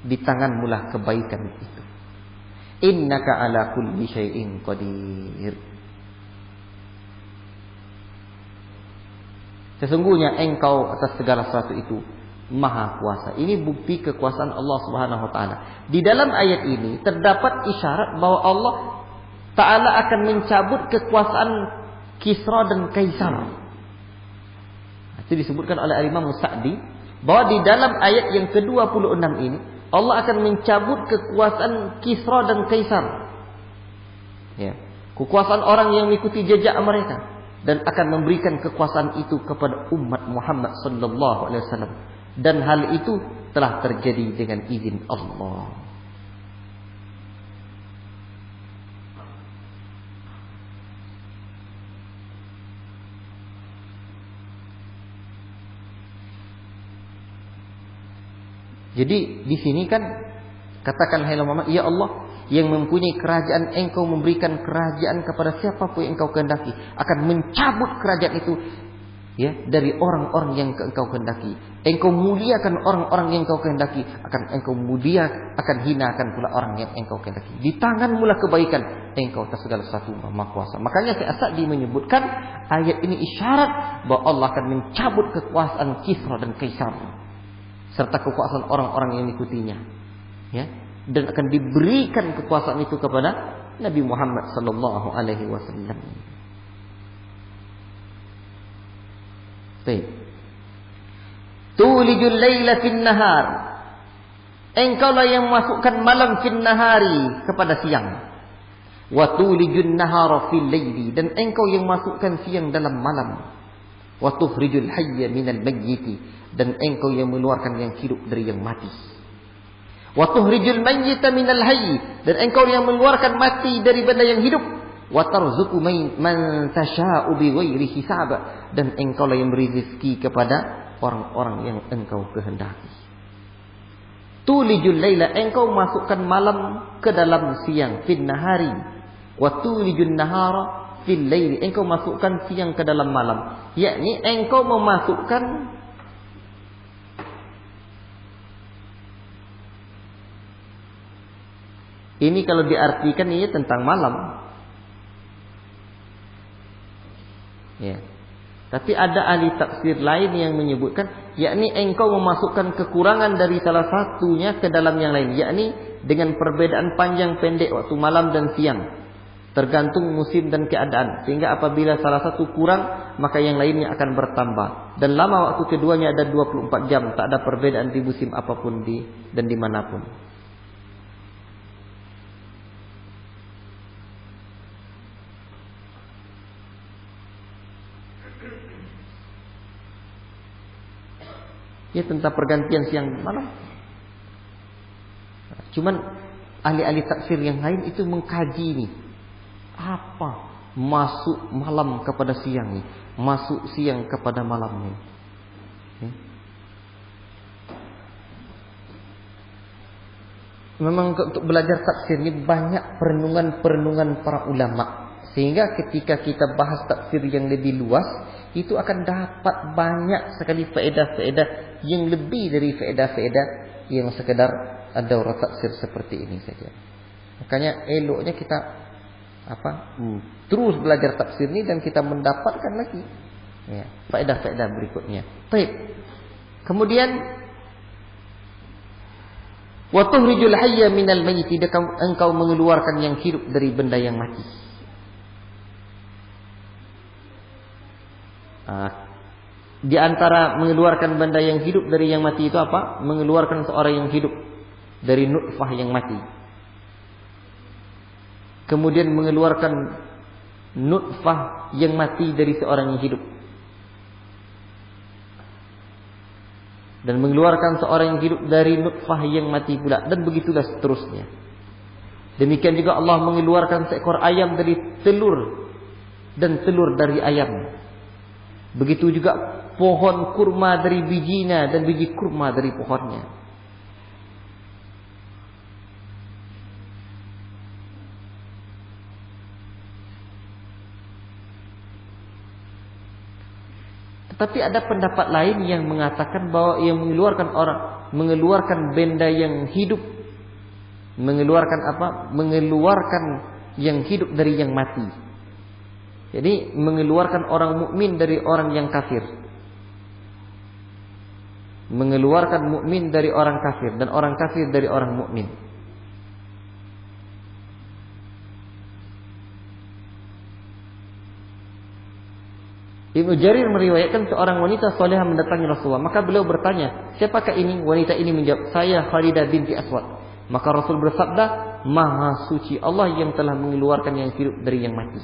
di tanganmu lah kebaikan itu. Innaka ala kulli syai'in qadir. Sesungguhnya engkau atas segala sesuatu itu maha kuasa. Ini bukti kekuasaan Allah Subhanahu wa taala. Di dalam ayat ini terdapat isyarat bahwa Allah taala akan mencabut kekuasaan Kisra dan Kaisar. Itu disebutkan oleh Imam Sa'di bahwa di dalam ayat yang ke-26 ini Allah akan mencabut kekuasaan Kisra dan Kaisar. Ya, kekuasaan orang yang mengikuti jejak mereka, dan akan memberikan kekuasaan itu kepada umat Muhammad sallallahu alaihi wasallam. Dan hal itu telah terjadi dengan izin Allah. Jadi di sini kan katakan hai Muhammad, ya Allah yang mempunyai kerajaan, engkau memberikan kerajaan kepada siapapun yang engkau kehendaki, akan mencabut kerajaan itu ya dari orang-orang yang engkau kehendaki. Engkau muliakan orang-orang yang engkau kehendaki, akan engkau akan hinakan pula orang yang engkau kehendaki. Di tangan mula kebaikan, engkau atas segala sesuatu maha kuasa. Makanya Syekh As-Sa'di menyebutkan ayat ini isyarat bahwa Allah akan mencabut kekuasaan Kisra dan Kaisar serta kekuasaan orang-orang yang mengikutinya, ya, dan akan diberikan kekuasaan itu kepada Nabi Muhammad sallallahu alaihi wasallam. Baik. Tulijul laila fin nahar, engkaulah yang memasukkan malam fin nahari kepada siang. Wa tulijun nahara fil laili, dan engkau yang masukkan siang dalam malam. Wa tukhrijul hayya minal mayyiti, dan engkau yang mengeluarkan yang hidup dari yang mati. Wa tukhrijul mayyita minal hayy, dan engkau yang mengeluarkan mati dari benda yang hidup. Wa tarzuqu man tasha'u bighairi hisab, dan engkau lah yang beri rezeki kepada orang-orang yang engkau kehendaki. Tulijul laila, engkau masukkan malam ke dalam siang, fin nahari. Wa tulijun nahara fil laili, engkau masukkan siang ke dalam malam, yakni engkau memasukkan ini kalau diartikan ini tentang malam. Ya. Tapi ada ahli tafsir lain yang menyebutkan yakni engkau memasukkan kekurangan dari salah satunya ke dalam yang lain, yakni dengan perbedaan panjang pendek waktu malam dan siang, tergantung musim dan keadaan, sehingga apabila salah satu kurang maka yang lainnya akan bertambah, dan lama waktu keduanya ada 24 jam, tak ada perbedaan di musim apapun dan dimanapun. Ya, tentang pergantian siang malam. Cuman ahli-ahli tafsir yang lain itu mengkaji nih, apa masuk malam kepada siang nih, masuk siang kepada malam nih. Memang untuk belajar tafsir ini banyak perenungan-perenungan para ulama, sehingga ketika kita bahas tafsir yang lebih luas, itu akan dapat banyak sekali faedah-faedah yang lebih dari faedah-faedah yang sekedar daurah tafsir seperti ini saja. Makanya eloknya kita terus belajar tafsir ini dan kita mendapatkan lagi ya, faedah-faedah berikutnya. Baik. Kemudian wa tukhrijul hayya minal mayyit, engkau mengeluarkan yang hidup dari benda yang mati. Di antara mengeluarkan benda yang hidup dari yang mati itu apa? Mengeluarkan seorang yang hidup dari nutfah yang mati. Kemudian mengeluarkan nutfah yang mati dari seorang yang hidup. dan mengeluarkan seorang yang hidup dari nutfah yang mati pula, dan begitulah seterusnya. Demikian juga Allah mengeluarkan seekor ayam dari telur dan telur dari ayam. Begitu juga pohon kurma dari bijinya dan biji kurma dari pohonnya. Tetapi ada pendapat lain yang mengatakan bahwa yang mengeluarkan benda yang hidup, mengeluarkan apa? Mengeluarkan yang hidup dari yang mati. Jadi mengeluarkan orang mukmin dari orang yang kafir. Mengeluarkan mukmin dari orang kafir dan orang kafir dari orang mukmin. Ibnu Jarir meriwayatkan seorang wanita salihah mendatangi Rasulullah. Maka beliau bertanya, siapakah ini? Wanita ini menjawab, saya Khalidah binti Aswad. Maka Rasul bersabda, Maha suci Allah yang telah mengeluarkan yang hidup dari yang mati.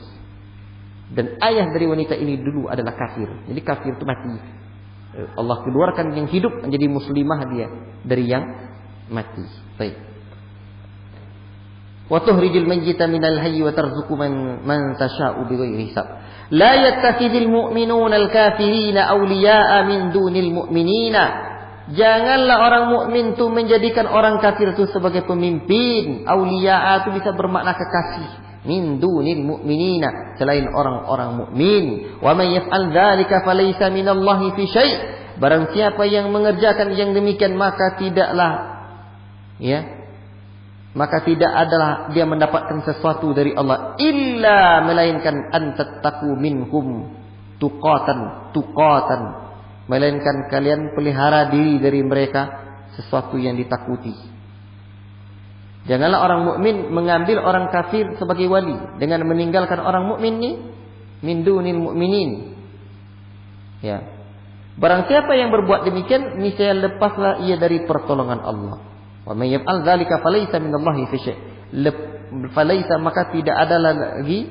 Dan ayah dari wanita ini dulu adalah kafir. Jadi kafir itu mati. Allah keluarkan yang hidup menjadi muslimah dia dari yang mati. Baik. Wa tukhrijul mayyita minal hayyi wa tarzuqu man tasha'u bighairi hisab. La yattakhidul mu'minuna al-kafirina awliya'a min dunil mu'minina. Janganlah orang mukmin itu menjadikan orang kafir itu sebagai pemimpin. Awliya'a itu bisa bermakna kekasih. Min dunil mu'minina, selain orang-orang mukmin. Wa may yaf'al dzalika falaysa minallahi fi syai'. Barang siapa yang mengerjakan yang demikian maka tidaklah maka tidak adalah dia mendapatkan sesuatu dari Allah illa melainkan an tattaqu minhum tuqatan, melainkan kalian pelihara diri dari mereka sesuatu yang ditakuti. Janganlah orang mukmin mengambil orang kafir sebagai wali dengan meninggalkan orang mukmin ini min dunil mu'minin. Ya. Barang siapa yang berbuat demikian, niscaya lepaslah ia dari pertolongan Allah. Wa may yaf'al dzalika falaysa minallahi fi syai'. Falaysa maka tidak ada lagi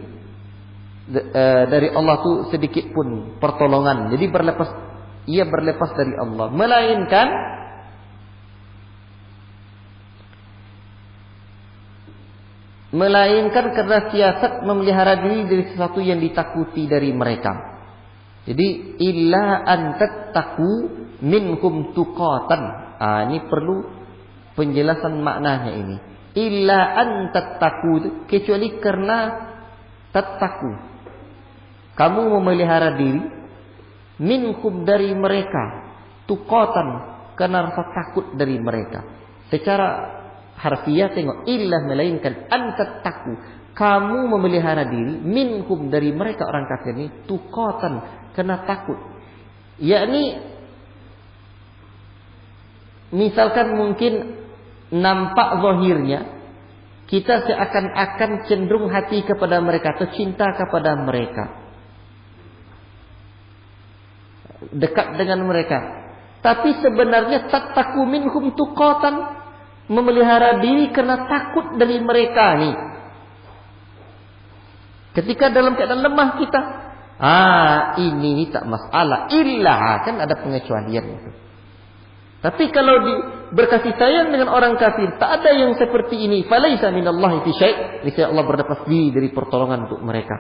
dari Allah tu sedikit pun pertolongan. Jadi ia berlepas dari Allah, melainkan karena siasat memelihara diri dari sesuatu yang ditakuti dari mereka. Jadi illa an tattaqu minhum tuqatan. Ini perlu penjelasan maknanya ini. Illa an tattaqu, kecuali karena tattaqu, kamu memelihara diri minhum dari mereka, tuqatan, karena rasa takut dari mereka. Secara harfiah tengok, illa melainkan an tattaqu, kamu memelihara diri minhum dari mereka orang kafir ini, tuqatan, karena takut. Yakni misalkan mungkin nampak zahirnya kita seakan-akan cenderung hati kepada mereka atau cinta kepada mereka, dekat dengan mereka, tapi sebenarnya tattaqu minhum tuqatan, memelihara diri karena takut dari mereka nih. Ketika dalam keadaan lemah kita, ini tak masalah, illa kan ada pengecualian itu. Tapi kalau berkasih sayang dengan orang kafir, tak ada yang seperti ini. Falaysa minallahi fi syai'. Niscaya Allah berlepas diri dari pertolongan untuk mereka.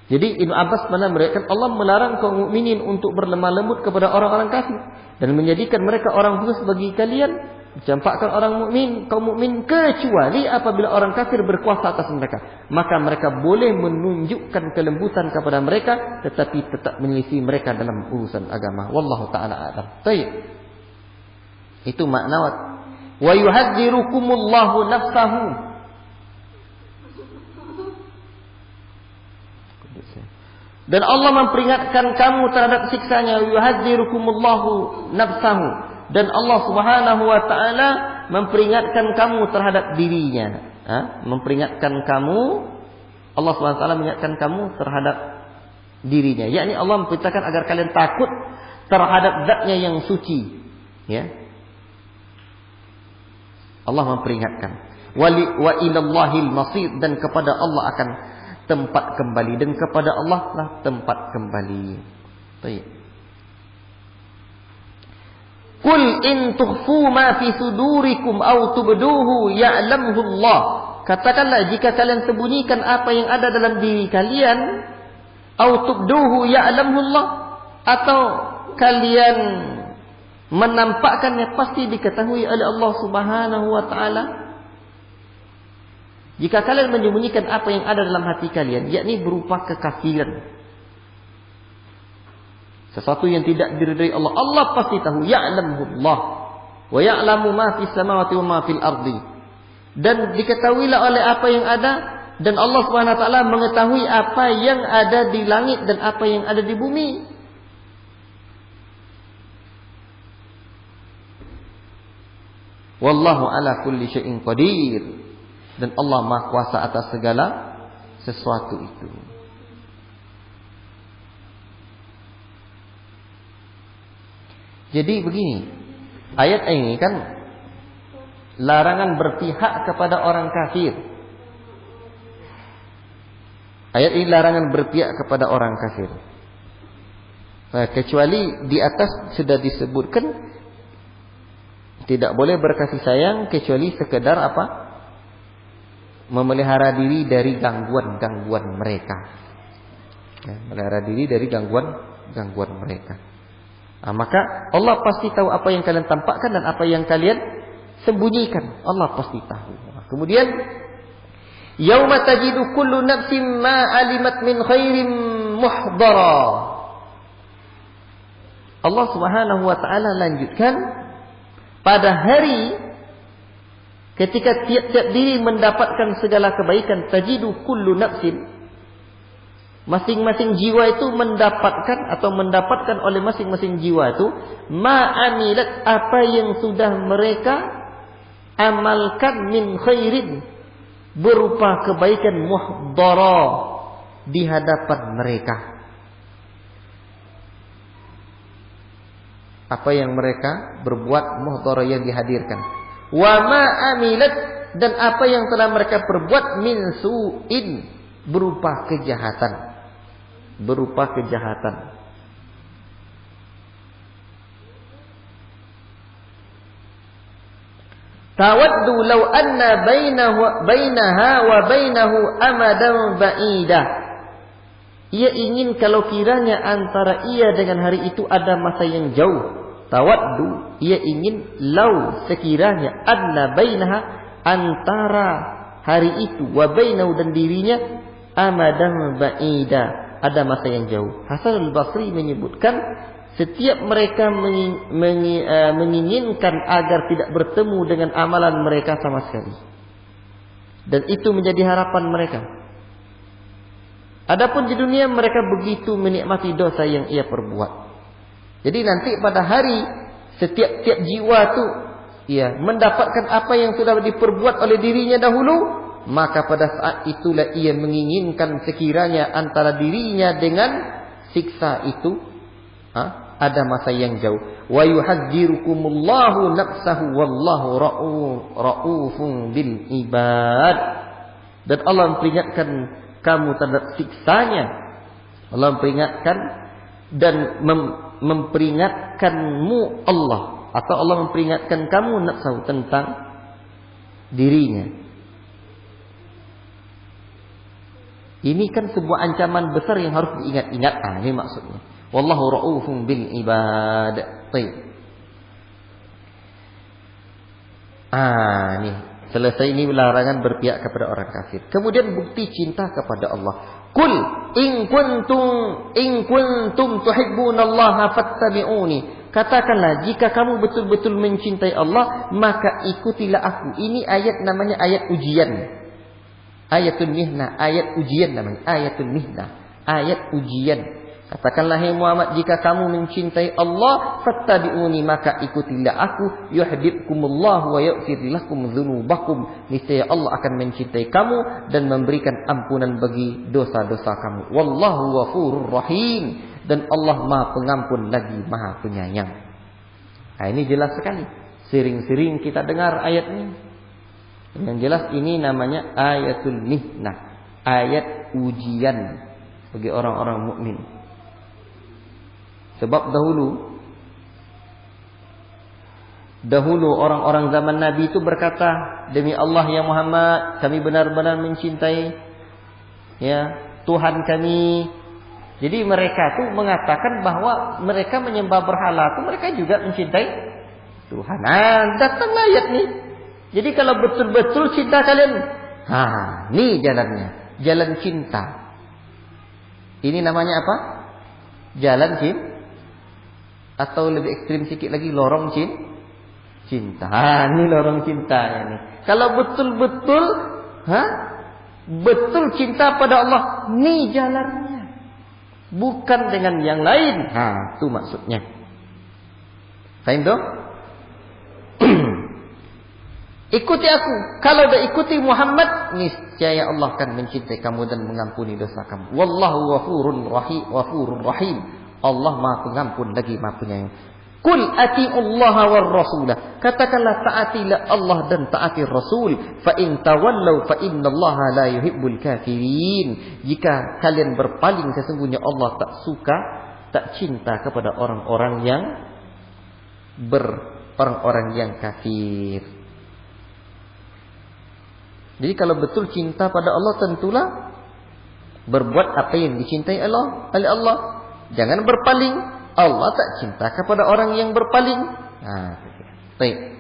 Jadi Ibnu Abbas meriwayatkan Allah melarang kaum mukminin untuk berlemah lembut kepada orang-orang kafir dan menjadikan mereka orang khusus bagi kalian. Campakkan orang mukmin, kaum mukmin, kecuali apabila orang kafir berkuasa atas mereka, maka mereka boleh menunjukkan kelembutan kepada mereka, tetapi tetap menyelisih mereka dalam urusan agama. Wallahu taala a'lam. Baik. Itu makna wa yuhadzirukumullahu nafsahu. Dan Allah memperingatkan kamu terhadap siksanya. Yuhadzirukumullahu nafsahu. Dan Allah Subhanahu wa taala memperingatkan kamu terhadap dirinya. Memperingatkan kamu, Allah Subhanahu wa taala mengingatkan kamu terhadap dirinya. Yakni Allah memperintahkan agar kalian takut terhadap zatnya yang suci. Ya. Allah memperingatkan. Wa ilallahil masir, dan kepada Allah akan tempat kembali, dan kepada Allah lah tempat kembali. Baik. Qul in tukhfu ma fi sudurikum aw tubduhu ya'lamhu Allah. Katakanlah, jika kalian sembunyikan apa yang ada dalam diri kalian, aw tubduhu ya'lamhu Allah, atau kalian menampakkannya, pasti diketahui oleh Allah Subhanahu wa taala. Jika kalian menyembunyikan apa yang ada dalam hati kalian, yakni berupa kekafiran, sesuatu yang tidak diridai Allah, Allah pasti tahu. Ya'lamu Allah wa ya'lamu ma fis samawati wa ma fil ardi. Dan diketahuilah oleh apa yang ada, dan Allah Subhanahu wa taala mengetahui apa yang ada di langit dan apa yang ada di bumi. Wallahu ala kulli syai'in qadir. Dan Allah Maha Kuasa atas segala sesuatu itu. Jadi begini, ayat ini kan larangan berpihak kepada orang kafir. Ayat ini larangan berpihak kepada orang kafir. Kecuali di atas sudah disebutkan tidak boleh berkasih sayang kecuali sekedar apa? Memelihara diri dari gangguan-gangguan mereka. Ya, memelihara diri dari gangguan mereka. Nah, maka Allah pasti tahu apa yang kalian tampakkan dan apa yang kalian sembunyikan. Allah pasti tahu. Nah, kemudian yauma tajidu kullu nafsin ma alimat min khairin muhdara. Allah Subhanahu wa taala lanjutkan, pada hari ketika tiap-tiap diri mendapatkan segala kebaikan, tajidu kullu nafsin, masing-masing jiwa itu mendapatkan oleh masing-masing jiwa itu ma'amilat, apa yang sudah mereka amalkan, min khairin, berupa kebaikan, muhdara, di hadapan mereka. Apa yang mereka berbuat, muhdara, yang dihadirkan. Wa ma'amilat, dan apa yang telah mereka perbuat, min su'in, berupa kejahatan. Tawaddu law anna bainaha wa bainahu amadan ba'idah. Ia ingin kalau kiranya antara ia dengan hari itu ada masa yang jauh. Tawaddu, ia ingin, lau, sekiranya, anna bainaha, antara hari itu, wa bainahu, dan dirinya, amadan ba'ida, ada masa yang jauh. Hasan al-Basri menyebutkan, setiap mereka menginginkan agar tidak bertemu dengan amalan mereka sama sekali. Dan itu menjadi harapan mereka. Adapun di dunia mereka begitu menikmati dosa yang ia perbuat. Jadi nanti pada hari setiap jiwa itu mendapatkan apa yang sudah diperbuat oleh dirinya dahulu, maka pada saat itulah ia menginginkan sekiranya antara dirinya dengan siksa itu ada masa yang jauh. Wa yuhadzirukumullahu nafsahu wallahu raufun bil ibad. Dan Allah memperingatkan kamu terhadap siksanya. Allah memperingatkan dan memperingatkanmu Allah, atau Allah memperingatkan kamu nafsu tentang dirinya. Ini kan sebuah ancaman besar yang harus diingat-ingat. Ini maksudnya. Wallahu raufun bil ibad. Nih selesai ini larangan berpihak kepada orang kafir. Kemudian bukti cinta kepada Allah. Qul in kuntum tuhibbunallaha fattabi'uni. Katakanlah, jika kamu betul-betul mencintai Allah, maka ikutilah aku. Ini ayat namanya ayat ujian. Ayatul mihnah, ayat ujian namanya, ayatul mihnah, ayat ujian. Katakanlah, hai Muhammad, jika kamu mencintai Allah, fattabi'uni, maka ikutilah aku, yuhibbukumullahu wa yaghfir lakum dzunubakum. Niscaya Allah akan mencintai kamu dan memberikan ampunan bagi dosa-dosa kamu. Wallahu ghafurur rahim, dan Allah Maha Pengampun lagi Maha Penyayang. Nah, ini jelas sekali. Sering-sering kita dengar ayat ini. Yang jelas ini namanya ayatul mihnah, ayat ujian bagi orang-orang mukmin. Sebab dahulu Dahulu orang-orang zaman Nabi itu berkata, demi Allah ya Muhammad, kami benar-benar mencintai ya Tuhan kami. Jadi mereka tuh mengatakan bahwa mereka menyembah berhala tuh mereka juga mencintai Tuhan. Nah, datang ayat nih. Jadi kalau betul-betul cinta kalian, nih jalannya, jalan cinta. Ini namanya apa? Jalan cinta. Atau lebih ekstrim sedikit lagi, lorong cinta. Ini lorong cintanya nih. Kalau betul-betul betul cinta pada Allah, nih jalannya. Bukan dengan yang lain. Itu maksudnya. Faham tuh? Ikuti aku. Kalau dah ikuti Muhammad, niscaya Allah akan mencintai kamu dan mengampuni dosa kamu. Wallahu ghafurur rahim. Allah Maha Pengampun lagi Maha Penyayang. Qul atiullaha war rasulah. Katakanlah taatilah Allah dan taati Rasul. Fa in tawallaw fa innallaha la yuhibbul kafirin. Jika kalian berpaling, sesungguhnya Allah tak suka, tak cinta kepada orang-orang yang kafir. Jadi kalau betul cinta pada Allah, tentulah berbuat apa yang dicintai oleh Allah. Jangan berpaling. Allah tak cinta kepada orang yang berpaling. Baik.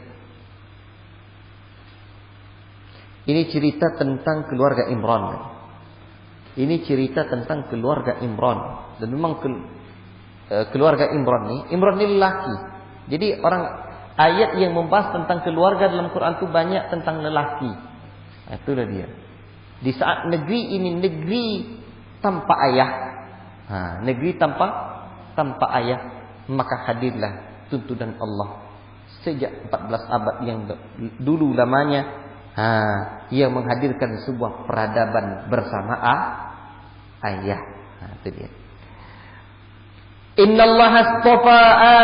Ini cerita tentang keluarga Imran. Ini cerita tentang keluarga Imran. Dan memang keluarga Imran ini lelaki. Jadi ayat yang membahas tentang keluarga dalam Quran itu banyak tentang lelaki. Itulah dia. Di saat negeri ini negeri tanpa ayah. Negeri tanpa ayah, maka hadirlah tuntunan Allah sejak 14 abad yang dulu lamanya, yang menghadirkan sebuah peradaban bersama ayah. Itu dia. Innallaha astafa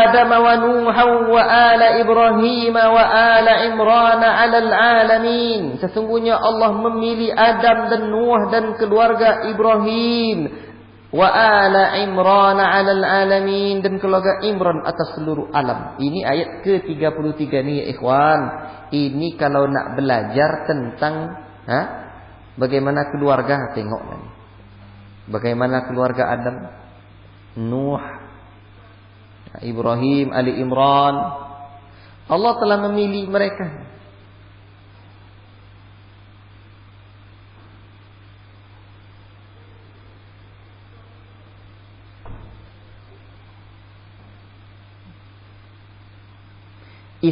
Adam wa Nuhan wa ala Ibrahim wa ala Imran 'alal 'alamin. Sesungguhnya Allah memilih Adam dan Nuh dan keluarga Ibrahim, wa ala Imran 'alal 'alamin, dan keluarga Imran atas seluruh alam. Ini ayat ke-33 nih ya ikhwan. Ini kalau nak belajar tentang bagaimana keluarga, tengok nih. Bagaimana keluarga Adam, Nuh, Ibrahim, Ali Imran. Allah telah memilih mereka.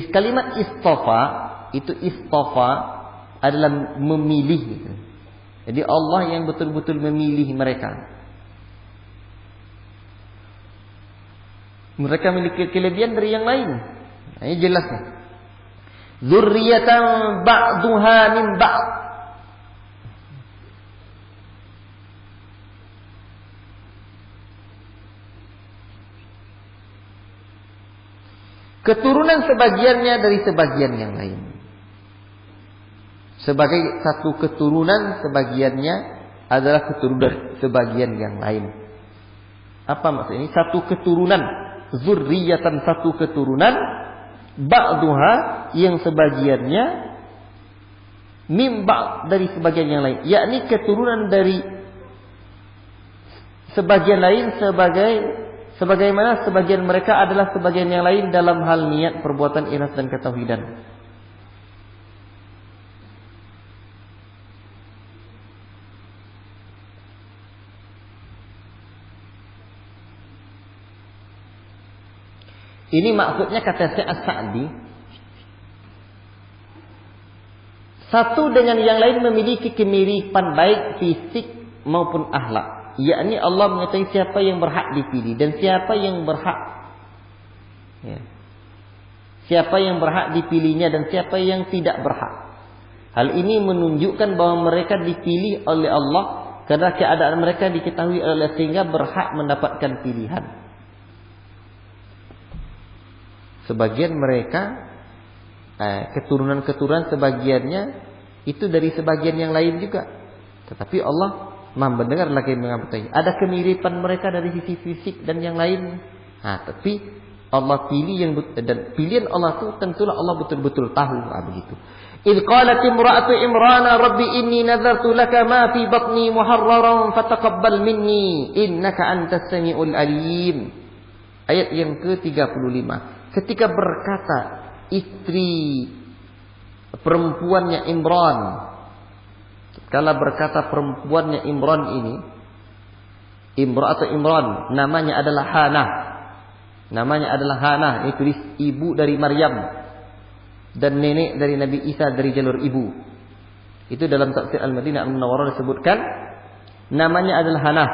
Kalimat istafa itu adalah memilih. Jadi Allah yang betul-betul memilih mereka. Mereka memiliki kelebihan dari yang lain. Ini jelas nih. Dzurriyyatan ba'duha min ba'd. Keturunan sebagiannya dari sebagian yang lain. Sebagai satu keturunan, sebagiannya adalah keturunan sebagian yang lain. Apa maksudnya? Satu keturunan. Zurriyatan, satu keturunan. Ba'duha, yang sebagiannya. Mim ba'd, dari sebagian yang lain. Yakni keturunan dari sebagian lain sebagaimana sebagian mereka adalah sebagian yang lain dalam hal niat, perbuatan, ikhlas dan ketauhidan. Ini maksudnya kata Syekh As-Sa'di, satu dengan yang lain memiliki kemiripan baik fisik maupun akhlak. Yakni Allah mengetahui siapa yang berhak dipilih dan siapa yang berhak, siapa yang berhak dipilihnya dan siapa yang tidak berhak. Hal ini menunjukkan bahwa mereka dipilih oleh Allah karena keadaan mereka diketahui oleh sehingga berhak mendapatkan pilihan. Sebagian mereka keturunan-keturunan sebagiannya itu dari sebagian yang lain juga. Tetapi Allah Maha mendengar lagi mengetahui. Ada kemiripan mereka dari sisi fisik dan yang lain. Tapi Allah pilih dan pilihan Allah itu tentulah Allah betul-betul tahu. Begitu. إذ قالت امرأة عمران رب إني نذرت لك ما في بطني محررا فتقبل مني إنك أنت السميع العليم. Ayat yang ke-35. Ketika berkata istri perempuannya Imran, kala berkata perempuannya Imran ini, Imra'atu Imran, namanya adalah Hana. Namanya adalah Hana, ini tulis ibu dari Maryam dan nenek dari Nabi Isa dari jalur ibu. Itu dalam tafsir Al-Madinah Al-Munawwarah disebutkan namanya adalah Hana,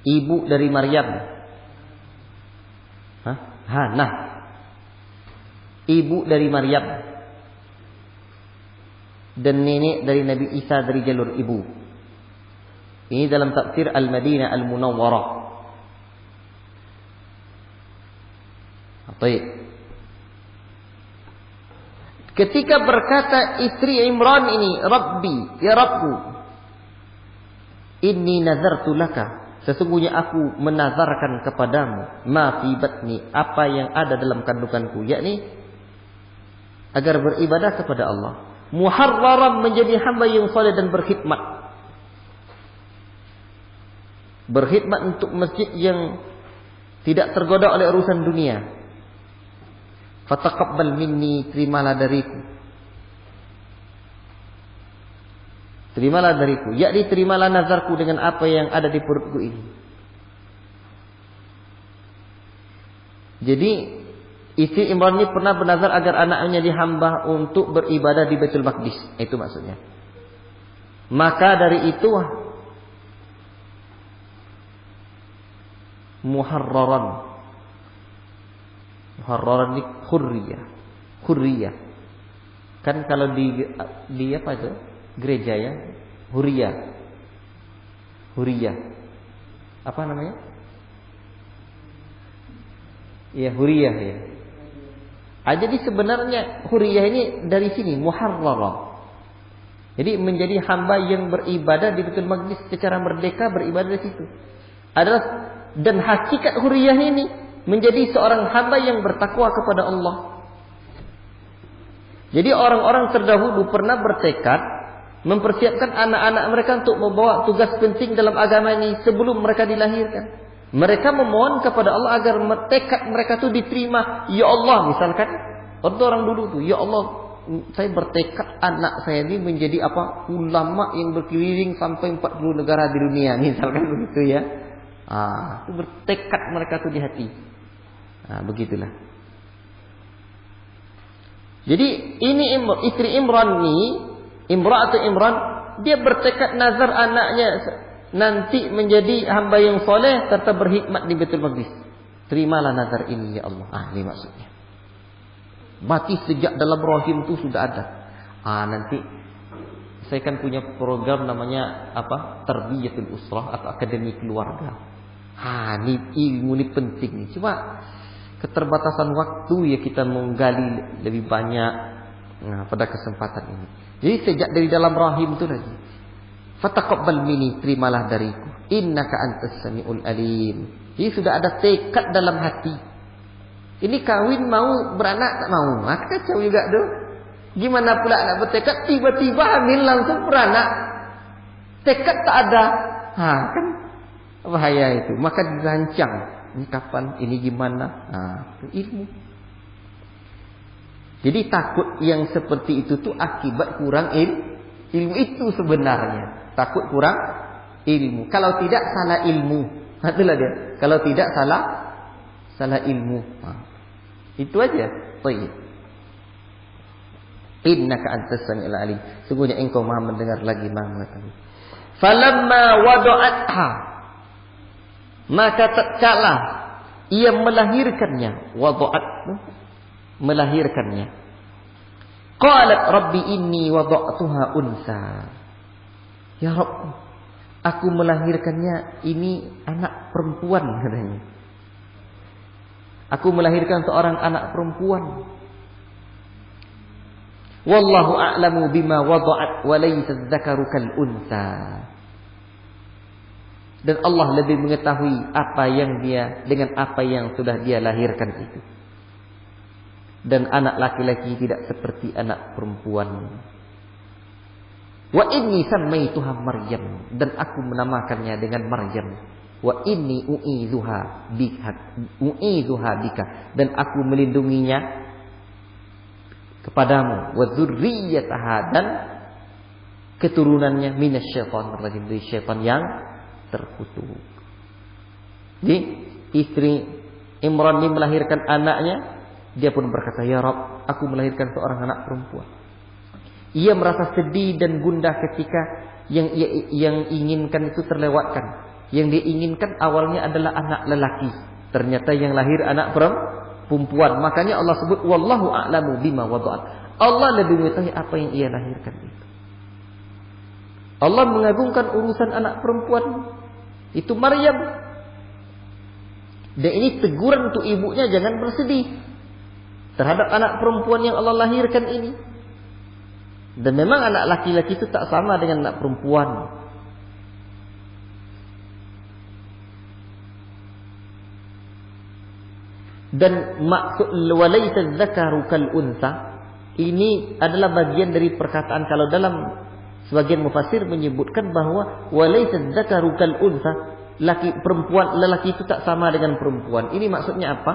ibu dari Maryam. Hana, ibu dari Maryam dan nenek dari Nabi Isa dari jalur ibu. Ini dalam tafsir Al-Madinah Al-Munawwarah. Baik. Ketika berkata istri Imran ini, Rabbi, ya Rabbu, inni nazartu laka, sesungguhnya aku menazarkan kepadamu, ma fi batni, apa yang ada dalam kandunganku, yakni agar beribadah kepada Allah, muharraran, menjadi hamba yang saleh dan berkhidmat. Berkhidmat untuk masjid yang tidak tergoda oleh urusan dunia. Fataqabbal minni, terimalah dariku. Terimalah dariku, yakni terimalah nazarku dengan apa yang ada di perutku ini. Jadi istri Imran ini pernah bernazar agar anaknya dihamba untuk beribadah di Baitul Maqdis. Itu maksudnya. Maka dari itu muharraran ini hurriyah. Kan kalau di apa itu? Gereja ya, hurriyah. Apa namanya? Ya, hurriyah ya. Jadi sebenarnya hurriyah ini dari sini muharrarah. Jadi menjadi hamba yang beribadah di Baitul Maqdis secara merdeka, beribadah di situ. Dan hakikat hurriyah ini menjadi seorang hamba yang bertakwa kepada Allah. Jadi orang-orang terdahulu pernah bertekad mempersiapkan anak-anak mereka untuk membawa tugas penting dalam agama ini sebelum mereka dilahirkan. Mereka memohon kepada Allah agar tekad mereka itu diterima. Ya Allah, misalkan orang dulu tuh, ya Allah, saya bertekad anak saya ini menjadi ulama yang berkeliling sampai 40 negara di dunia, misalkan begitu ya. Itu bertekad mereka tuh di hati. Begitulah. Jadi ini istri Imran ini, Imra'atu Imran, dia bertekad nazar anaknya nanti menjadi hamba yang soleh serta berkhidmat di Baitul Maqdis. Terimalah nazar ini ya Allah. Ini maksudnya. Mati sejak dalam rahim itu sudah ada. Nanti saya kan punya program namanya Tarbiyatul Usrah atau Akademi Keluarga. Ini ilmu ini penting nih. Cuma keterbatasan waktu ya kita menggali lebih banyak pada kesempatan ini. Jadi sejak dari dalam rahim itu lagi. Fataqabbal minni, terimalah dariku. Innaka antas samiul alim. Jadi sudah ada tekad dalam hati. Ini kawin mau, beranak tak mau. Kacau juga tuh. Gimana pula anak bertekad tiba-tiba hamil langsung beranak. Tekad tak ada. Kan bahaya itu. Maka dirancang. Ini kapan? Ini gimana? Itu ilmu. Jadi takut yang seperti itu tuh akibat kurang ilmu itu sebenarnya. Takut kurang ilmu. Kalau tidak salah ilmu. Itulah dia. Kalau tidak salah ilmu. Itu aja. Baik. Innaka antas samiul alim. Sungguhnya engkau Maha mendengar lagi Maha mengetahui. Falamma wada'atha, maka tatkala ia melahirkannya, wada'at, melahirkannya. Qalat rabbi inni wada'tuha unsa. Ya Rabb, aku melahirkannya ini anak perempuan katanya. Aku melahirkan seorang anak perempuan. Wallahu a'lamu bima wada'at wa laysa dzakaru kal unsa. Dan Allah lebih mengetahui apa yang dia dengan apa yang sudah dia lahirkan itu. Dan anak laki-laki tidak seperti anak perempuan. Wa inni sammaituha Maryam, dan aku menamakannya dengan Maryam. Wa inni u'idzuha bika, dan aku melindunginya kepadamu. Wa dzurriyyataha, dan keturunannya minasyaitonir rajim, dari syaitan yang terkutuk. Jadi istri Imran ini melahirkan anaknya, dia pun berkata, ya Rabb, aku melahirkan seorang anak perempuan. Ia merasa sedih dan gundah ketika yang inginkan itu terlewatkan. Yang dia inginkan awalnya adalah anak lelaki, ternyata yang lahir anak perempuan. Makanya Allah sebut wallahu a'lamu bima wada'at. Allah lebih mengetahui apa yang ia lahirkan itu. Allah mengagungkan urusan anak perempuan itu Maryam. Dan ini teguran untuk ibunya, jangan bersedih terhadap anak perempuan yang Allah lahirkan ini. Dan memang anak laki-laki itu tak sama dengan anak perempuan. Dan maksud walaysa dzakaru kal unsa ini adalah bagian dari perkataan, kalau dalam sebagian mufassir menyebutkan bahwa walaysa dzakaru kal unsa, lelaki itu tak sama dengan perempuan. Ini maksudnya apa?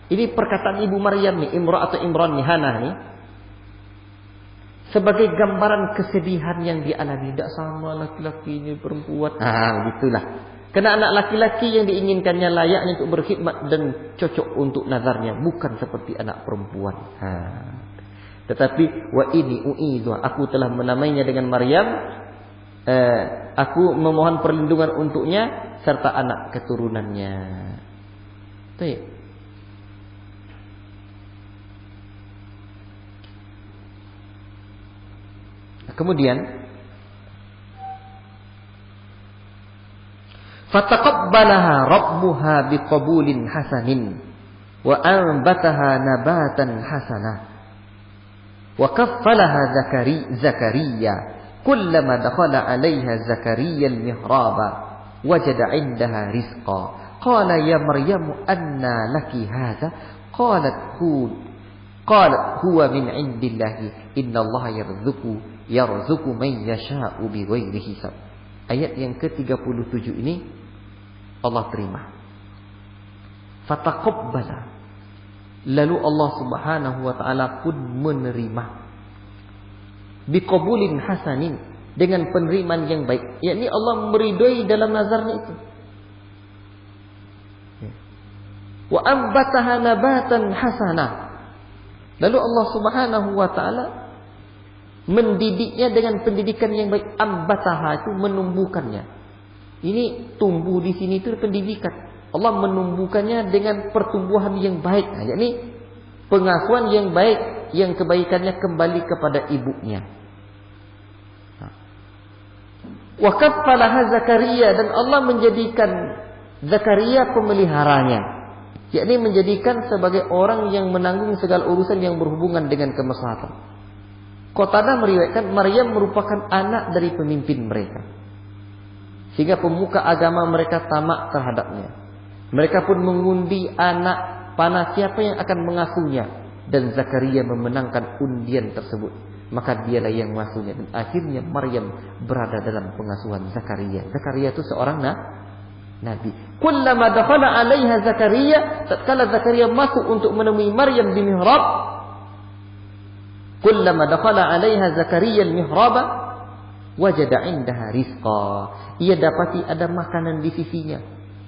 Ini perkataan ibu Maryam nih, Imran nih, Hana nih, sebagai gambaran kesedihan yang dialami. Tidak sama laki-laki ini perempuan. Begitulah. Karena anak laki-laki yang diinginkannya layaknya untuk berkhidmat dan cocok untuk nazarnya, bukan seperti anak perempuan. Tetapi wa ini u'idhu, aku telah menamainya dengan Maryam. Aku memohon perlindungan untuknya serta anak keturunannya. Baik. Kemudian fataqabbalaha rabbuha biqabulin hasanin wa anbataha nabatan hasana wa kaffalaha Zakariya kullama dakhala 'alayha Zakariya al-mihraba wajada 'indaha rizqa qala ya Maryamu anna laki hadha qalat huwa min 'indillahi innallaha yarzuqu man yasha'u bighairi hisab. Ayat yang ke-37 ini Allah terima. Fataqabbala, lalu Allah Subhanahu wa taala pun menerima. Biqabulin hasanin, dengan penerimaan yang baik. Yakni Allah meridhoi dalam nazarnya itu. Wa ambataha nabatan hasanah. Lalu Allah Subhanahu wa taala mendidiknya dengan pendidikan yang baik. Ambataha itu menumbuhkannya. Ini tumbuh di sini itu pendidikan. Allah menumbuhkannya dengan pertumbuhan yang baik. Yakni pengasuhan yang baik, yang kebaikannya kembali kepada ibunya. Wa kaffalaha Zakariya, dan Allah menjadikan Zakariya pemeliharanya. Yakni menjadikan sebagai orang yang menanggung segala urusan yang berhubungan dengan kemaslahatan. Qatadah meriwayatkan Maryam merupakan anak dari pemimpin mereka, sehingga pemuka agama mereka tamak terhadapnya. Mereka pun mengundi anak panah siapa yang akan mengasuhnya, dan Zakaria memenangkan undian tersebut. Maka dialah yang mengasuhnya, dan akhirnya Maryam berada dalam pengasuhan Zakaria. Zakaria itu seorang nabi. Kullama dakhala 'alaiha Zakaria, tatkala Zakaria masuk untuk menemui Maryam di mihrab, kullama dakhala 'alaiha Zakaria al-mihraba wajada 'indaha rizqa. Ia dapati ada makanan di sisinya,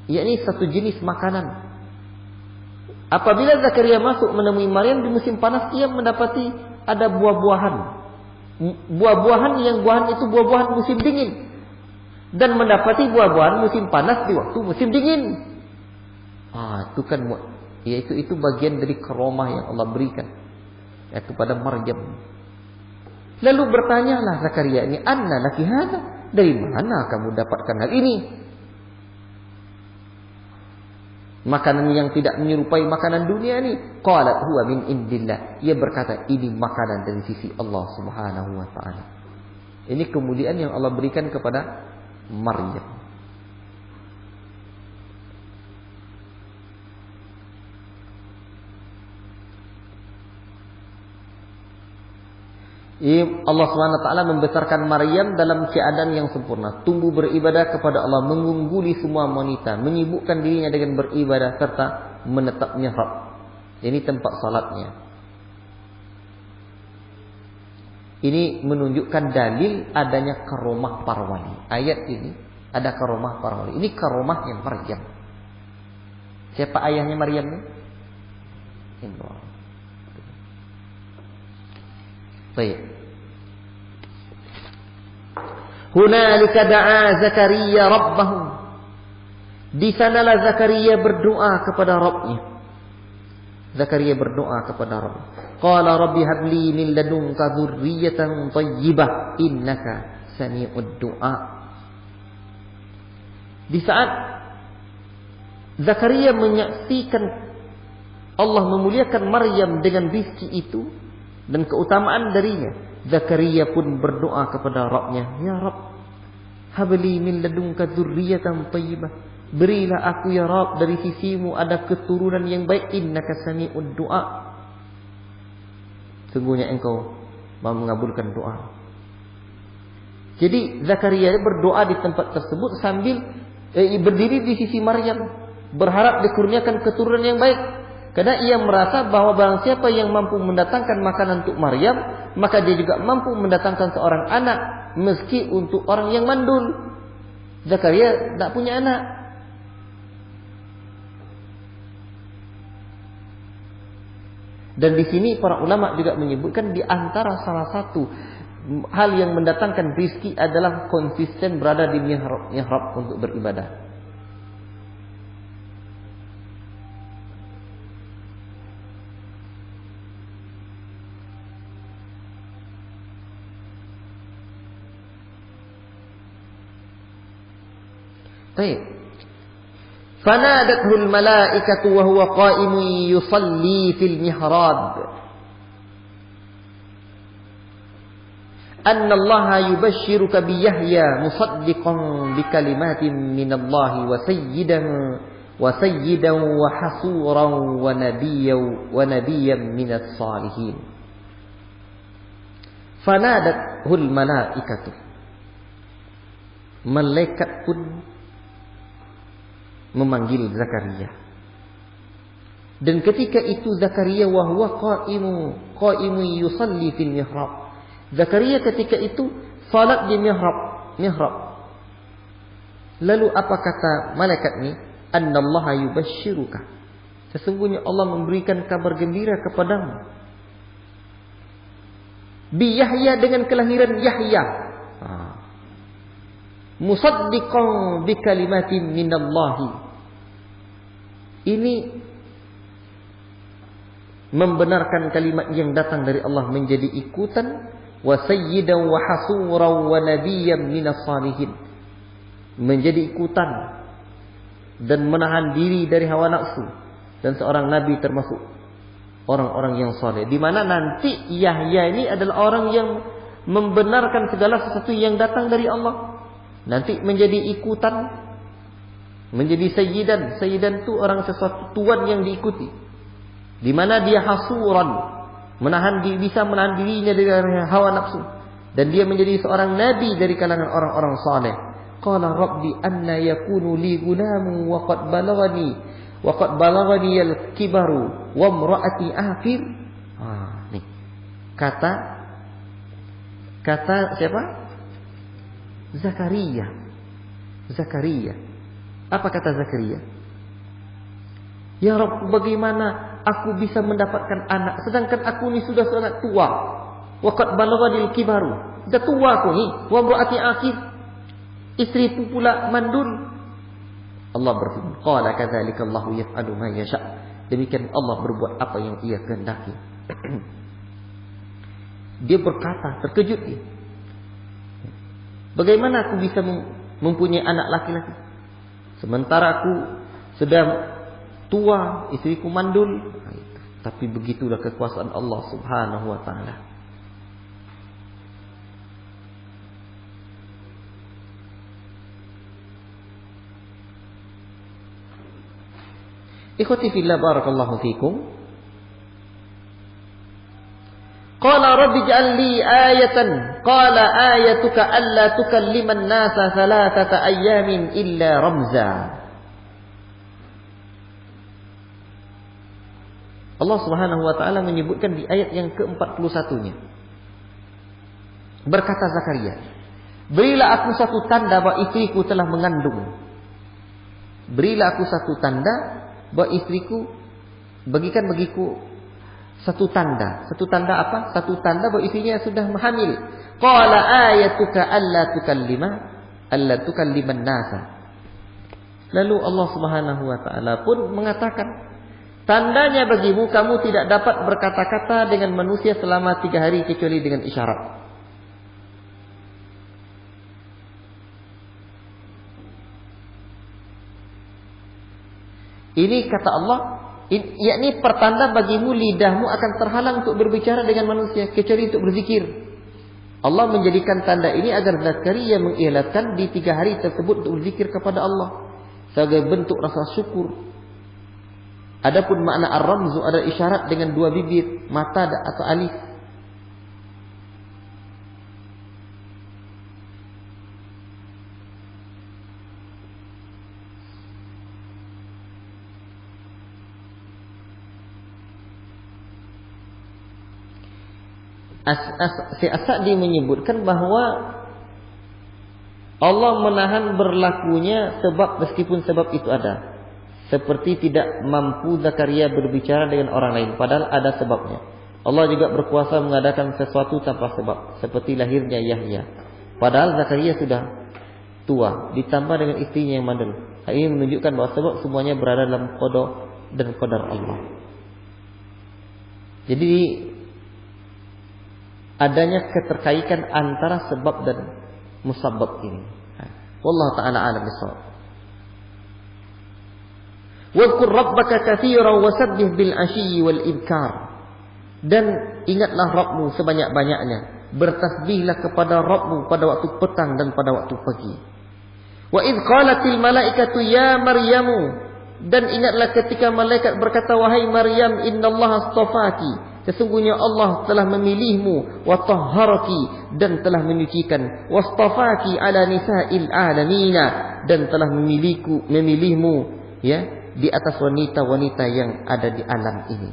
yakni satu jenis makanan. Apabila Zakaria masuk menemui Maryam di musim panas, ia mendapati ada buah-buahan. Buah-buahan yang buahan itu buah-buahan musim dingin, dan mendapati buah-buahan musim panas di waktu musim dingin. Itu kan itu bagian dari karomah yang Allah berikan kepada Maryam. Lalu bertanyalah Zakaria ini, anna laki hadza, dari mana kamu dapatkan hal ini? Makanan yang tidak menyerupai makanan dunia ini. Qalat huwa min indillah. Ia berkata, ini makanan dari sisi Allah Subhanahu wa taala. Ini kemuliaan yang Allah berikan kepada Maryam. Allah SWT membesarkan Maryam dalam keadaan yang sempurna, tumbuh beribadah kepada Allah, mengungguli semua wanita, menyibukkan dirinya dengan beribadah serta menetap mihrab. Ini tempat salatnya. Ini menunjukkan dalil adanya karomah para wali. Ayat ini ada karomah para wali. Ini karomahnya Maryam. Siapa ayahnya Maryam ini? Imran. Baik. Hunalika da'a Zakaria rabbahu. Di sanalah Zakaria berdoa kepada Rabbnya. Zakaria berdoa kepada Rabb. Qala rabbi habli min ladunka dzurriyyatan thayyibah innaka sami'ud du'a. Di saat Zakaria menyaksikan Allah memuliakan Maryam dengan rizki itu dan keutamaan darinya, Zakaria pun berdoa kepada Rabbnya, ya Rabb, habli min ladunka dzurriyyatan thayyibah. Berilah aku ya Rabb dari sisimu ada keturunan yang baik, innaka sami'ud du'a. Sungguhnya engkau mau mengabulkan doa. Jadi Zakaria berdoa di tempat tersebut sambil berdiri di sisi Maryam, berharap dikurniakan keturunan yang baik. Karena ia merasa bahwa barang siapa yang mampu mendatangkan makanan untuk Maryam, maka dia juga mampu mendatangkan seorang anak, meski untuk orang yang mandul. Zakaria tidak punya anak. Dan di sini para ulama juga menyebutkan di antara salah satu hal yang mendatangkan rizki adalah konsisten berada di mihrab untuk beribadah. Baik. فنادته الملائكة وهو قائم يصلي في المحراب أن الله يبشرك بيحيى مصدقا بكلمات من الله وسيدا وحصورا ونبيا من الصالحين. فنادته الملائكة, malaikat pun memanggil Zakaria. Dan ketika itu Zakaria wa huwa qaimu yusalli fil mihrab. Zakaria ketika itu salat di mihrab. Lalu apa kata malaikat ini? Annallaha yubashshiruka. Sesungguhnya Allah memberikan kabar gembira kepadamu. Bi Yahya, dengan kelahiran Yahya. Musaddiqan bi kalimatin minallahi. Ini membenarkan kalimat yang datang dari Allah menjadi ikutan. Wa sayyidan wa hasuran wa nabiyyan minas salihin. Menjadi ikutan dan menahan diri dari hawa nafsu, dan seorang nabi termasuk orang-orang yang saleh. Di mana nanti Yahya ini adalah orang yang membenarkan segala sesuatu yang datang dari Allah. Nanti menjadi ikutan, menjadi sayyidan. Sayyidan itu orang sesuatu tuan yang diikuti. Di mana dia hasuran, bisa menahan dirinya dari hawa nafsu, dan dia menjadi seorang nabi dari kalangan orang-orang saleh. Qala rabbi anna yakunu li gulamu wa qad balagani al-kibaru wa imraati akhir. Nih. Kata siapa? Zakaria. Apa kata Zakaria? Ya Rabb, bagaimana aku bisa mendapatkan anak sedangkan aku ni sudah sangat tua. Waqad balaghanil kibaru. Sudah tua aku ni. Wa imraati akhir. Istriku pula mandul. Allah berfirman, qala kadzalika Allahu yaf'alu ma yasha. Demikian Allah berbuat apa yang Ia kehendaki. Dia berkata, terkejut dia. Bagaimana aku bisa mempunyai anak laki-laki sementara aku sudah tua, istriku mandul? Tapi begitulah kekuasaan Allah Subhanahu wa taala. Ikhwati fillah, barakallahu fikum. Qala rabbi ij'al li ayatan. Qala ayatuka alla tukalliman nasa thalathata ayyamin illa ramza. Allah Subhanahu wa taala menyebutkan di ayat yang ke-41-nya. Berkata Zakaria, berilah aku satu tanda bahwa istriku telah mengandung. Berilah aku satu tanda bahwa istriku, bagikan bagiku satu tanda. Satu tanda apa? Satu tanda bahwa istrinya sudah hamil. Qala ayatuka alla tukalliman nasa. Lalu Allah Subhanahu wa taala pun mengatakan, tandanya bagimu, kamu tidak dapat berkata-kata dengan manusia selama 3 hari kecuali dengan isyarat. Ini kata Allah, yakni pertanda bagimu lidahmu akan terhalang untuk berbicara dengan manusia kecuali untuk berzikir. Allah menjadikan tanda ini agar Zakaria mengikhlaskan di 3 hari tersebut untuk berzikir kepada Allah sebagai bentuk rasa syukur. Adapun makna ar-ramzu adalah isyarat dengan 2 bibir, mata atau alif. As-Sa'di menyebutkan bahwa Allah menahan berlakunya sebab meskipun sebab itu ada. Seperti tidak mampu Zakaria berbicara dengan orang lain, padahal ada sebabnya. Allah juga berkuasa mengadakan sesuatu tanpa sebab, seperti lahirnya Yahya. Padahal Zakaria sudah tua, ditambah dengan istrinya yang mandul. Hal ini menunjukkan bahwa sebab semuanya berada dalam qada dan qadar Allah. Jadi adanya keterkaitan antara sebab dan musabbab ini. Wallahu ta'ala a'lam bissawab. Wadhkur rabbaka katsiran wasabbih bil 'ashyi wal ibkar. Dan ingatlah Rabbmu sebanyak-banyaknya. Bertasbihlah kepada Rabbmu pada waktu petang dan pada waktu pagi. Wa idz qalatil malaikatu ya Maryamu. Dan ingatlah ketika malaikat berkata, wahai Maryam, innallaha astafaki. Sesungguhnya Allah telah memilihmu, wa tahharaki, dan telah menyucikan, wastafaki ala nisa'il alamina, dan telah memilihmu ya di atas wanita-wanita yang ada di alam ini.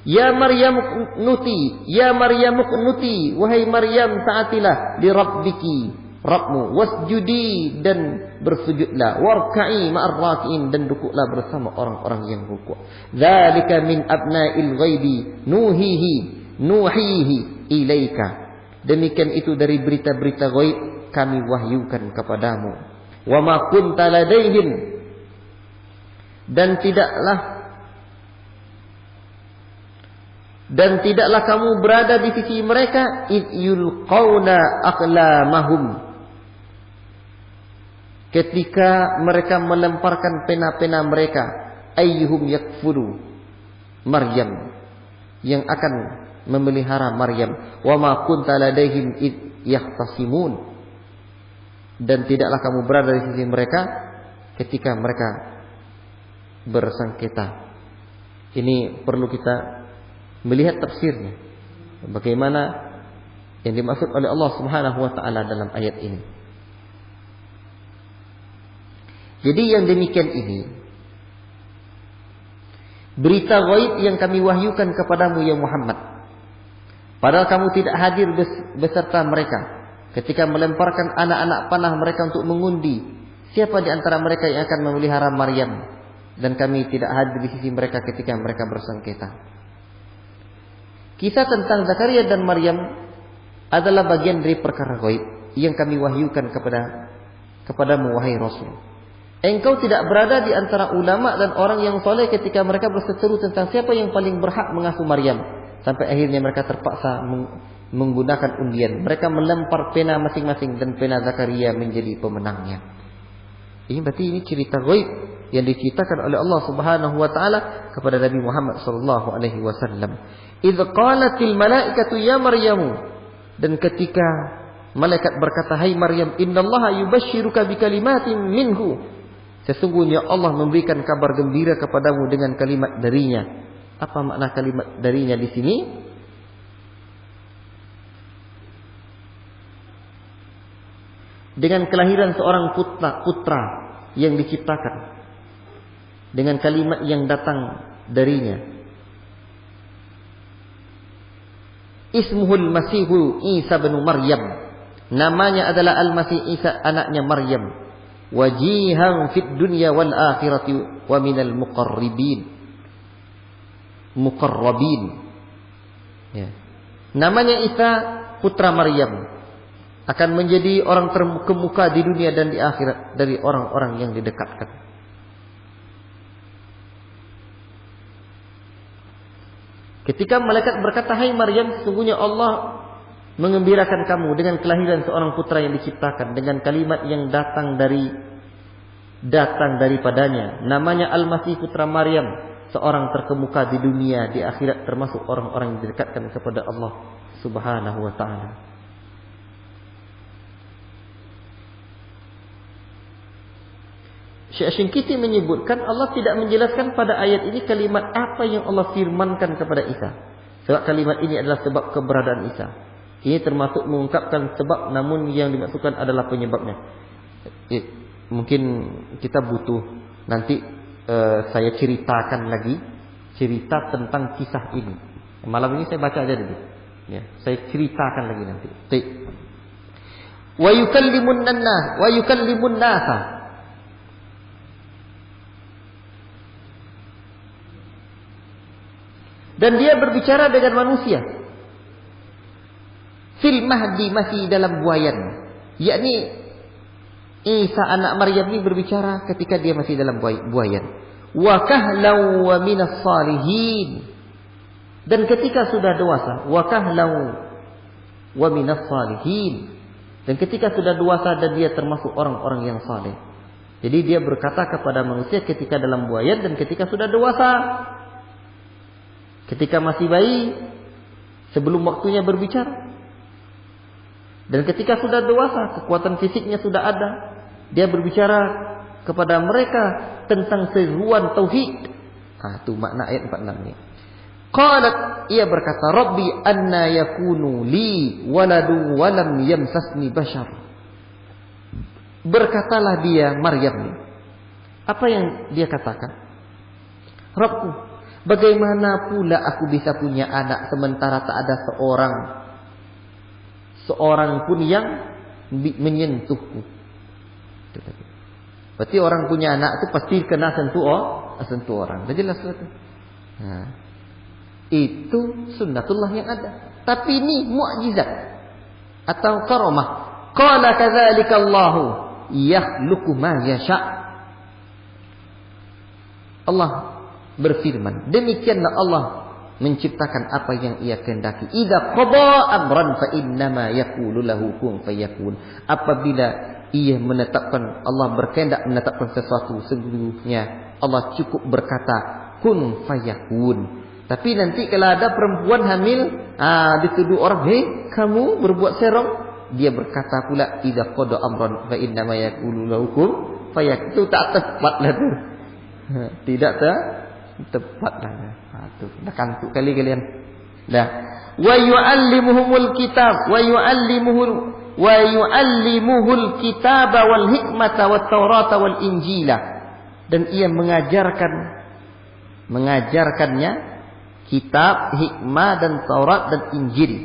Ya Maryam nuti, ya Maryam nuti, wahai Maryam taatilah li rabbiki, Rabbmu, wasjudi, dan bersujudlah, warka'i ma'ar raki'in, dan rukuklah bersama orang-orang yang rukuk. Dzalika min abna'il ghaibi nuhihi ilaika. Demikian itu dari berita-berita ghaib kami wahyukan kepadamu. Wa ma kunta ladaihim, dan tidaklah kamu berada di sisi mereka id yulqauna aqlamahum, ketika mereka melemparkan pena-pena mereka, ayyuhum yakfuru Maryam, yang akan memelihara Maryam. Wa ma kunta ladaihim id yahtasimun, dan tidaklah kamu berada di sisi mereka ketika mereka bersengketa. Ini perlu kita melihat tafsirnya, bagaimana yang dimaksud oleh Allah Subhanahu wa taala dalam ayat ini. Jadi yang demikian ini berita ghaib yang kami wahyukan kepadamu ya Muhammad, padahal kamu tidak hadir beserta mereka ketika melemparkan anak-anak panah mereka untuk mengundi siapa di antara mereka yang akan memelihara Maryam, dan kami tidak hadir di sisi mereka ketika mereka bersengketa. Kisah tentang Zakaria dan Maryam adalah bagian dari perkara ghaib yang kami wahyukan kepadamu wahai Rasul. Engkau tidak berada di antara ulama dan orang yang soleh ketika mereka berseteru tentang siapa yang paling berhak mengasuh Maryam, sampai akhirnya mereka terpaksa menggunakan undian. Mereka melempar pena masing-masing dan pena Zakaria menjadi pemenangnya. Ini berarti ini cerita ghaib yang diceritakan oleh Allah Subhanahu wa taala kepada Nabi Muhammad sallallahu alaihi wasallam. Idz qalatil malaikatu ya Maryamu, dan ketika malaikat berkata, hai Maryam, innallaha yubashshiruka bikalimatin minhu, sesungguhnya Allah memberikan kabar gembira kepadamu dengan kalimat darinya. Apa makna kalimat darinya di sini? dengan kelahiran seorang putra yang diciptakan dengan kalimat yang datang darinya. Ismuhul Masihu Isa bin Maryam. Namanya adalah Al-Masih Isa, anaknya Maryam. Wajihan fid dunya wal akhirati wa minal muqarrabin. Ya. Namanya Isa putra Maryam, akan menjadi orang terkemuka di dunia dan di akhirat dari orang-orang yang didekatkan. Ketika malaikat berkata, "Hai Maryam, sesungguhnya Allah mengembirakan kamu dengan kelahiran seorang putra yang diciptakan dengan kalimat yang datang daripadanya. Namanya Al-Masih putra Maryam, seorang terkemuka di dunia, di akhirat, termasuk orang-orang yang didekatkan kepada Allah Subhanahu wa taala." Syekh Syingkiti menyebutkan Allah tidak menjelaskan pada ayat ini kalimat apa yang Allah firmankan kepada Isa. Sebab kalimat ini adalah sebab keberadaan Isa. Ini termasuk mengungkapkan sebab, namun yang dimaksudkan adalah penyebabnya. Mungkin kita butuh nanti saya ceritakan lagi cerita tentang kisah ini. Malam ini saya baca aja dulu. Ya, saya ceritakan lagi nanti. Wa yukallimun nasa. Dan dia berbicara dengan manusia. Fil mahdi, masih dalam buayan. Yakni Isa anak Maryam ini berbicara ketika dia masih dalam buayan. Wa kahlau wa minas salihin. Dan ketika sudah dewasa, wa kahlau wa minas salihin. Dan ketika sudah dewasa dan dia termasuk orang-orang yang saleh. Jadi dia berkata kepada manusia ketika dalam buayan dan ketika sudah dewasa. Ketika masih bayi, sebelum waktunya berbicara. Dan ketika sudah dewasa, kekuatan fisiknya sudah ada, dia berbicara kepada mereka tentang seruan tauhid. Itu makna ayat 46 ini. Qalat, ia berkata, Rabbi anna yakunu li waladu walam yamsasni bashar. Berkatalah dia, Maryam. Apa yang dia katakan? Rabbku, bagaimana pula aku bisa punya anak sementara tak ada seorang pun yang menyentuhku. Berarti orang punya anak itu pasti kena sentuh orang. Dah jelas itu. Itu sunnatullah yang ada. Tapi ini mukjizat atau karamah. Qala kadzalika Allahu yakhluqu ma yasha. Allah berfirman, demikianlah Allah menciptakan apa yang ia kehendaki. Idza qada amran fa innama yaqulu lahu kun fayakun. Apabila ia menetapkan, Allah berkehendak menetapkan sesuatu, sesungguhnya Allah cukup berkata kun fayakun. Tapi nanti kalau ada perempuan hamil, dituduh orang, "Hei, kamu berbuat serong." Dia berkata pula idza qada amran fa innama yaqulu lahu kun fayakun. Itu tak tepatlah tu. Tidak tepatlah. Tuh, dah kantuk kali kalian. Dah. Wa yu'allimuhumul kitab wa yu'allimuhul kitaba wal hikmata wat taurata wal injila. Dan ia mengajarkannya kitab, hikmah dan Taurat dan Injil.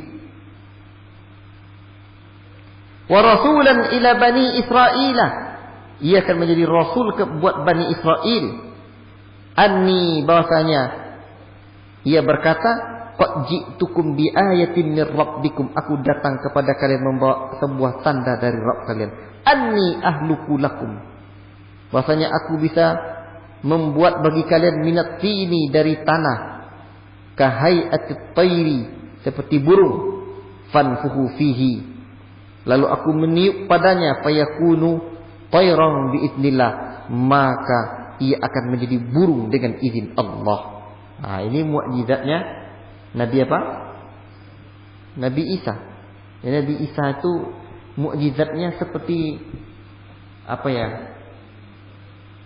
Wa rasulan ila bani Israila. Ia akan menjadi rasul buat Bani Israel. Anni, bahwasanya ia berkata, qad ji'tukum bi ayatin min rabbikum. Aku datang kepada kalian membawa sebuah tanda dari Rabb kalian. Anni ahluku lakum. Bahwasanya aku bisa membuat bagi kalian minat tini dari tanah. Kahai'atit tayri, seperti burung. Fanfuhu fihi. Lalu aku meniup padanya, fayakunu tayran biidnillah. Maka ia akan menjadi burung dengan izin Allah. Ini mukjizatnya Nabi apa? Nabi Isa. Nabi Isa itu mukjizatnya seperti apa ya?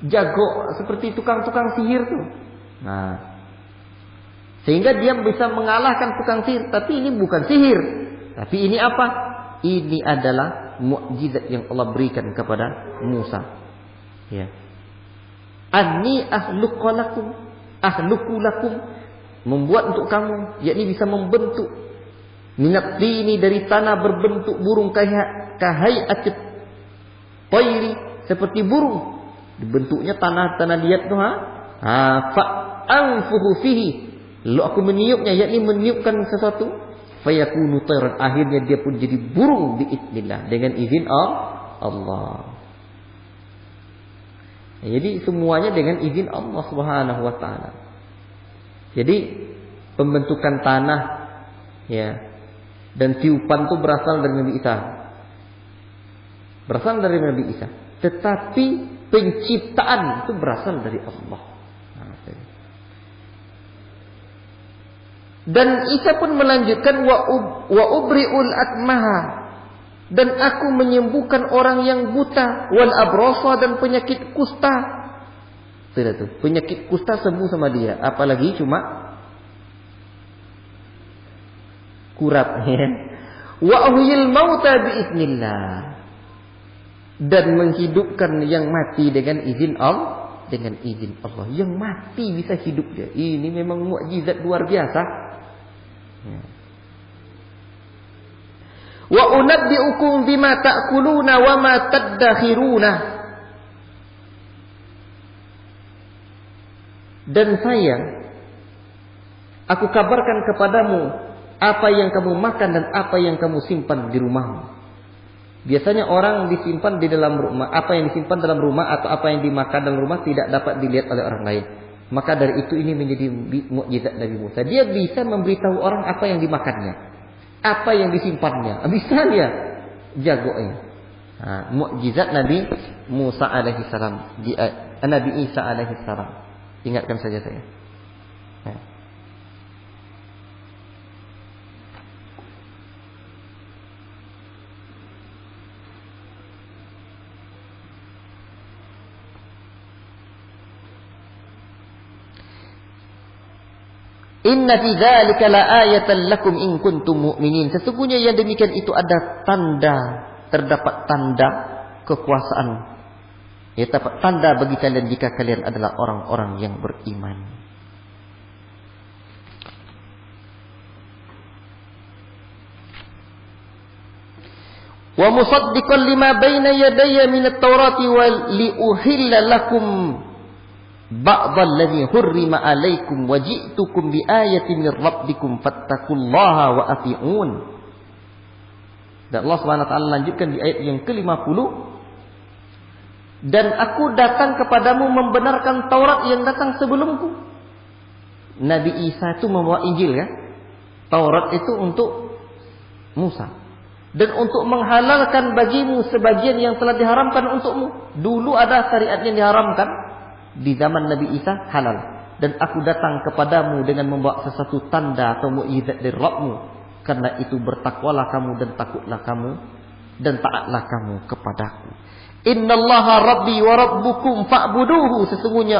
Jago, seperti tukang-tukang sihir tuh. Sehingga dia bisa mengalahkan tukang sihir. Tapi ini bukan sihir. Tapi ini apa? Ini adalah mukjizat yang Allah berikan kepada Musa. Ya. Anni akhluqu lakum, membuat untuk kamu, yakni bisa membentuk minat tini, dari tanah berbentuk burung kahai'atit tayri, seperti burung. Dibentuknya tanah liat tu fa anfuhu fihi, lalu aku meniupnya, yakni meniupkan sesuatu, fayakunu tayran, akhirnya dia pun jadi burung biidznillah, dengan izin Allah. Jadi semuanya dengan izin Allah Subhanahu wa taala. Jadi pembentukan tanah ya dan tiupan itu berasal dari Nabi Isa. Berasal dari Nabi Isa. Tetapi penciptaan itu berasal dari Allah. Dan Isa pun melanjutkan wa ubri'ul akmaha, dan aku menyembuhkan orang yang buta, wal abrasa, dan penyakit kusta. Sudah tuh, penyakit kusta sembuh sama dia, apalagi cuma kurap ya. Wa ahyil mauta biiznillah, dan menghidupkan yang mati dengan izin Allah. Yang mati bisa hidup dia. Ini memang mukjizat luar biasa. Ya. Wa unabbi'ukum bima ta'kuluna wa ma tadakhiruna, dan aku kabarkan kepadamu apa yang kamu makan dan apa yang kamu simpan di rumahmu. Biasanya orang disimpan di dalam rumah, apa yang disimpan dalam rumah atau apa yang dimakan dalam rumah tidak dapat dilihat oleh orang lain. Maka dari itu ini menjadi mukjizat Nabi Musa. Dia bisa memberitahu orang apa yang dimakannya, apa yang disimpannya, bisa dia jagonya. Mukjizat Nabi Musa alaihi salam, Nabi Isa alaihi salam. Ingatkan saja saya. Inna fi dzalika laayatan lakum in kuntum mu'minin. Sesungguhnya yang demikian itu ada tanda, terdapat tanda kekuasaan. Ya, terdapat tanda bagi kalian jika kalian adalah orang-orang yang beriman. Wa musaddiqan lima baina yadayya minat taurati wa liuhilla lakum ba'dal ladzi hurrima 'alaikum wa ji'tukum bi ayatin min rabbikum fattaqullaha wa ati'un. Dan Allah Subhanahu wa taala lanjutkan di ayat yang ke-50, dan aku datang kepadamu membenarkan Taurat yang datang sebelumku. Nabi Isa itu membawa Injil ya. Taurat itu untuk Musa, dan untuk menghalalkan bagimu sebagian yang telah diharamkan untukmu. Dulu ada syariat yang diharamkan, di zaman Nabi Isa halal. Dan aku datang kepadamu dengan membawa sesuatu tanda atau mukjizat dari Rabbmu. Karena itu bertakwalah kamu dan takutlah kamu dan taatlah kamu kepadaku. Innallaha rabbi wa rabbukum fa'buduhu. Sesungguhnya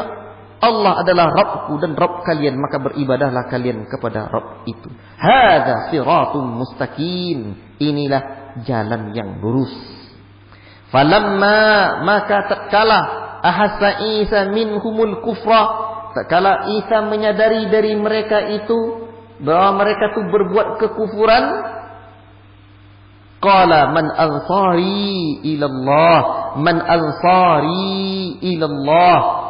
Allah adalah Rabbku dan Rabb kalian, maka beribadahlah kalian kepada Rabb itu. Hadza siratum mustaqim. Inilah jalan yang lurus. Falamma, maka tatkala ahassa Isa minhumul kufra, tatkala Isa menyadari dari mereka itu bahwa mereka itu berbuat kekufuran, qala man ansari ilallah, man ansari ilallah.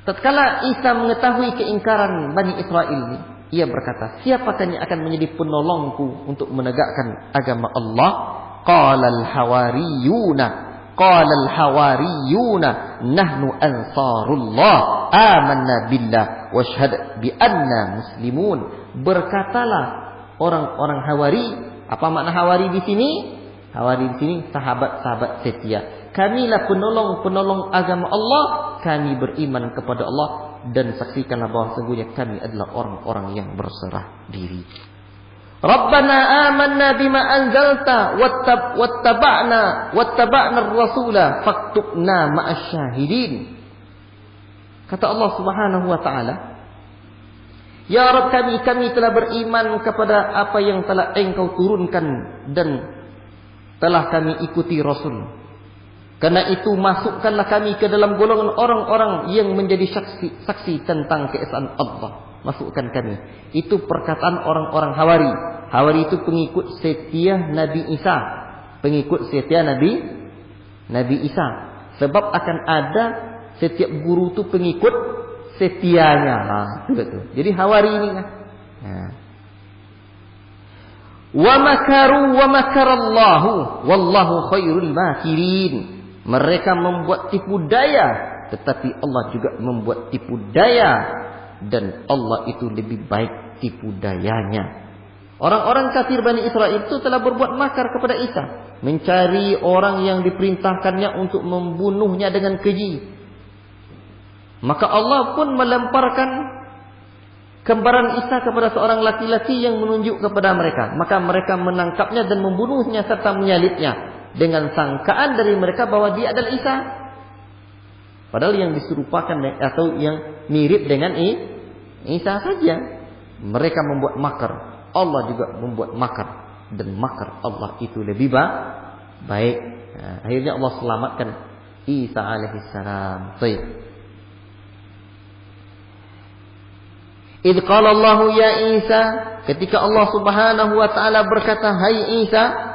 Tatkala Isa mengetahui keingkaran Bani Israel ini, ia berkata, siapakah yang akan menjadi penolongku untuk menegakkan agama Allah? Qala al-hawariyuna nahnu ansarullah amanna billah washhad bi anna muslimun. Berkatalah orang-orang Hawari. Apa makna Hawari di sini? Hawari di sini sahabat-sahabat setia. Kamilah penolong-penolong agama Allah. Kami beriman kepada Allah dan saksikanlah bahwa sesungguhnya kami adalah orang-orang yang berserah diri. Rabbana amanna bima anzalta wattaba'na ar-rasula faktubna ma'asy syahidin. Kata Allah Subhanahu wa taala, ya Rabb kami telah beriman kepada apa yang telah Engkau turunkan, dan telah kami ikuti Rasul. Karena itu masukkanlah kami ke dalam golongan orang-orang yang menjadi saksi tentang keesaan Allah. Masukkan kami. Itu perkataan orang-orang Hawari. Hawari itu pengikut setia Nabi Isa. Pengikut setia Nabi Isa. Sebab akan ada setiap guru itu pengikut setianya. Itu betul. Jadi Hawari ini kan. Wa makaru wa makarallahu wallahu khairul makirin. Mereka membuat tipu daya, tetapi Allah juga membuat tipu daya, dan Allah itu lebih baik tipu dayanya. Orang-orang kafir Bani Israel itu telah berbuat makar kepada Isa, mencari orang yang diperintahkannya untuk membunuhnya dengan keji. Maka Allah pun melemparkan kembaran Isa kepada seorang laki-laki yang menunjuk kepada mereka. Maka mereka menangkapnya dan membunuhnya serta menyalibnya, dengan sangkaan dari mereka bahwa dia adalah Isa. Padahal yang diserupakan atau yang mirip dengan Isa saja. Mereka membuat makar. Allah juga membuat makar. Dan makar Allah itu lebih baik. Akhirnya Allah selamatkan Isa alaihissalam. Baik. Idh qala Allahu ya Isa, ketika Allah Subhanahu wa taala berkata, hai Isa,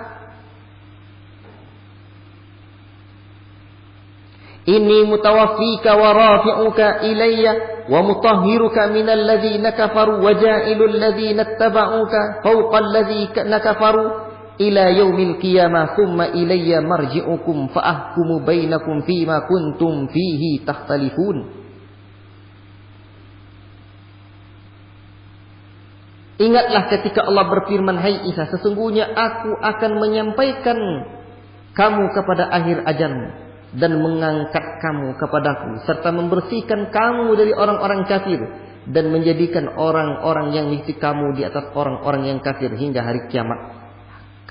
inni mutawaffika wa rafi'uka ilayya wa mutahhiruka minal ladzina kafaru wa ja'ilul ladzina ittaba'uka fawqal ladzina kafaru ila yaumil qiyamah thumma ilayya marji'ukum fa ahkumu bainakum fima kuntum fihi takhtalifun. Ingatlah ketika Allah berfirman, hai Isa, sesungguhnya aku akan menyampaikan kamu kepada akhir ajalmu dan mengangkat kamu kepadaku, serta membersihkan kamu dari orang-orang kafir, dan menjadikan orang-orang yang mengikuti kamu di atas orang-orang yang kafir hingga hari kiamat.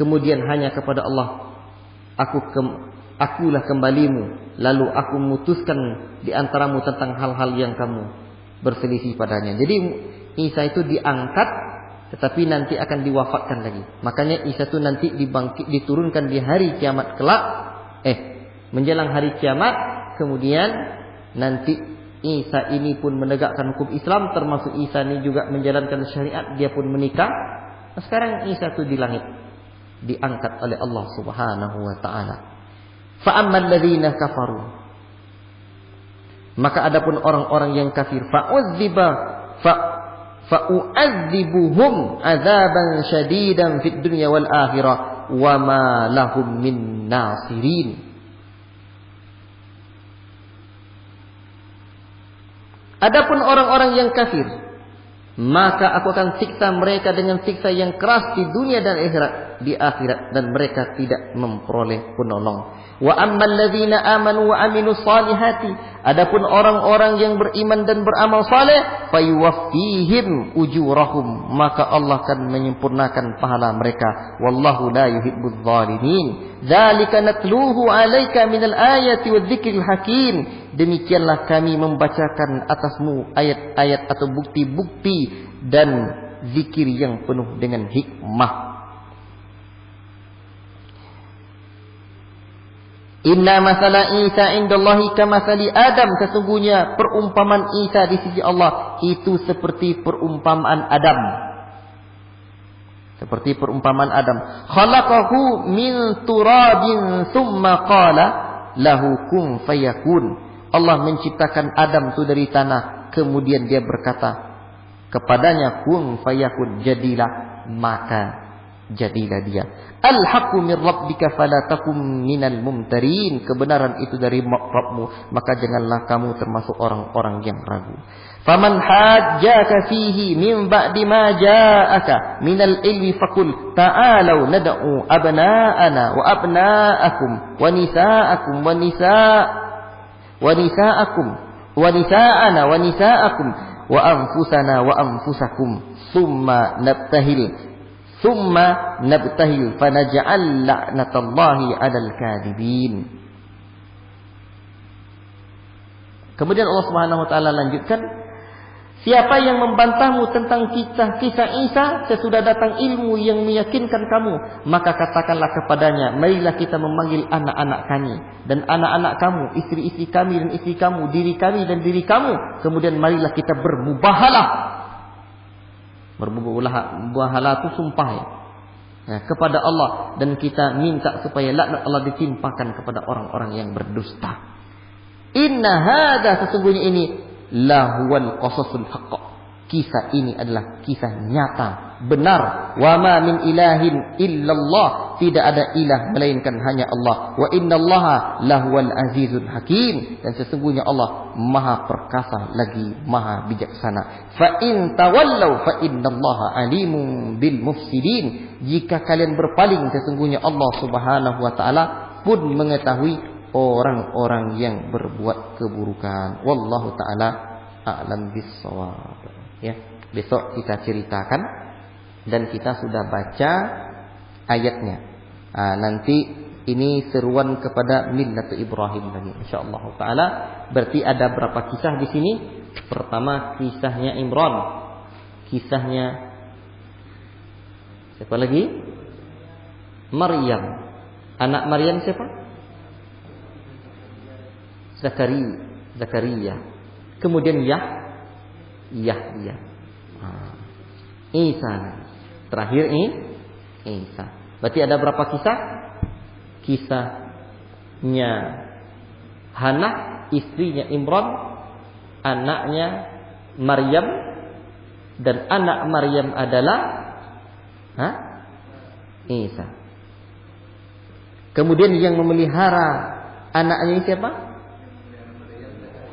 Kemudian hanya kepada Allah akulah kembalimu, lalu aku memutuskan di antaramu tentang hal-hal yang kamu berselisih padanya. Jadi Isa itu diangkat, tetapi nanti akan diwafatkan lagi. Makanya Isa itu nanti diturunkan di hari kiamat kelak. Menjelang hari kiamat, kemudian nanti Isa ini pun menegakkan hukum Islam, termasuk Isa ini juga menjalankan syariat, dia pun menikah. Nah, sekarang Isa itu di langit, diangkat oleh Allah Subhanahu wa taala. Fa ammal ladzina kafaru, maka adapun orang-orang yang kafir, fa'u'adzibuhum azaban syadidan fid dunya wal akhirah wa ma lahum min nasirin. Adapun orang-orang yang kafir, maka aku akan siksa mereka dengan siksa yang keras di dunia dan di akhirat, dan mereka tidak memperoleh penolong. Wa ammal ladzina amanu wa amilus salihati, adapun orang-orang yang beriman dan beramal saleh, fayuwaffihim ujurahum, maka Allah akan menyempurnakan pahala mereka. Wallahu la yuhibbudz zalimin. Dzalika natluhu 'alaika minal ayati wadh-dzikril hakim. Demikianlah kami membacakan atasmu ayat-ayat atau bukti-bukti dan zikir yang penuh dengan hikmah. Inna masala Isa indallahi kamathali Adam, sesungguhnya perumpamaan Isa di sisi Allah itu seperti perumpamaan Adam. Seperti perumpamaan Adam. Khalaqahu min turabin thumma qala lahu kun fayakun. Allah menciptakan Adam itu dari tanah, kemudian dia berkata kepadanya kun fayakun, jadilah, maka jadilah dia. Al-haqqu min rabbika fala takum minal mumtarin. Kebenaran itu dari Rabbmu, maka janganlah kamu termasuk orang-orang yang ragu. Faman hajjaka fihi min ba'di ma ja'aka minal ilmi faqul ta'alu nad'u abna'ana wa abna'akum wa nisa'akum wa nisa'akum wa nisa'ana wa nisa'akum wa anfusana wa anfusakum thumma nabtahil fanaj'al la'natallahi 'alal kadhibin. Kemudian Allah Subhanahu wa taala lanjutkan, Siapa yang membantahmu tentang kisah Isa sesudah datang ilmu yang meyakinkan kamu, maka katakanlah kepadanya, marilah kita memanggil anak-anak kami dan anak-anak kamu, istri-istri kami dan istri kamu, diri kami dan diri kamu, kemudian marilah kita bermubahalah. Bermubahalah itu sumpah ya. Nah, kepada Allah, dan kita minta supaya laknat Allah ditimpakan kepada orang-orang yang berdusta. Inna hadza, sesungguhnya ini lahuwal qasasul haqq. Kisah ini adalah kisah nyata, benar. Wa ma min ilahin illallah, tidak ada ilah melainkan hanya Allah. Wa innallaha lahuwal azizul hakim, dan sesungguhnya Allah maha perkasa lagi maha bijaksana. Fa in tawallau fa innallaha alimun bil mufsidin. Jika kalian berpaling, sesungguhnya Allah Subhanahu wa taala pun mengetahui orang-orang yang berbuat keburukan. Wallahu taala a'lam bis-shawab. Ya, besok kita ceritakan, dan kita sudah baca ayatnya. Nanti ini seruan kepada millat Ibrahim lagi insyaallah taala. Berarti ada berapa kisah di sini? Pertama kisahnya Imran, kisahnya siapa lagi? Maryam. Anak Maryam siapa? Zakaria. Kemudian Yahya. Isa. Terakhir ini Isa. Berarti ada berapa kisah? Kisahnya Hannah, istrinya Imran, anaknya Maryam, dan anak Maryam adalah Isa. Kemudian yang memelihara anaknya siapa?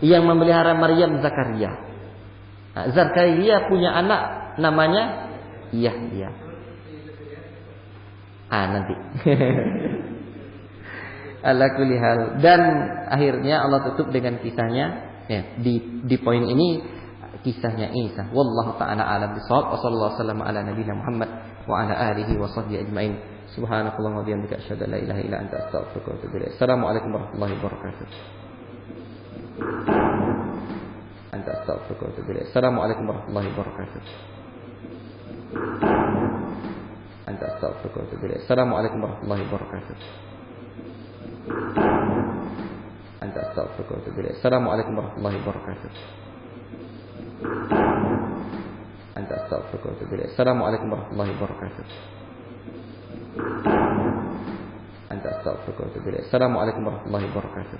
Yang memelihara Maryam, Zakaria. Zakaria punya anak namanya Yahya. Nanti. Ala kulli hal. Dan akhirnya Allah tutup dengan kisahnya ya, di poin ini kisahnya Isa. Wallahu ta'ala a'lam bishawab. Wa sallallahu wasallam ala nabiyina Muhammad wa ala alihi wa sahbihi ajmain. Subhanakallahumma wa bihamdika asyhadu an la ilaha illa anta astaghfiruka wa atubu ilaik. Assalamualaikum warahmatullahi wabarakatuh. Assalamualaikum warahmatullahi wabarakatuh. Assalamualaikum warahmatullahi wabarakatuh. Assalamualaikum warahmatullahi wabarakatuh. Assalamualaikum warahmatullahi wabarakatuh. Assalamualaikum warahmatullahi wabarakatuh.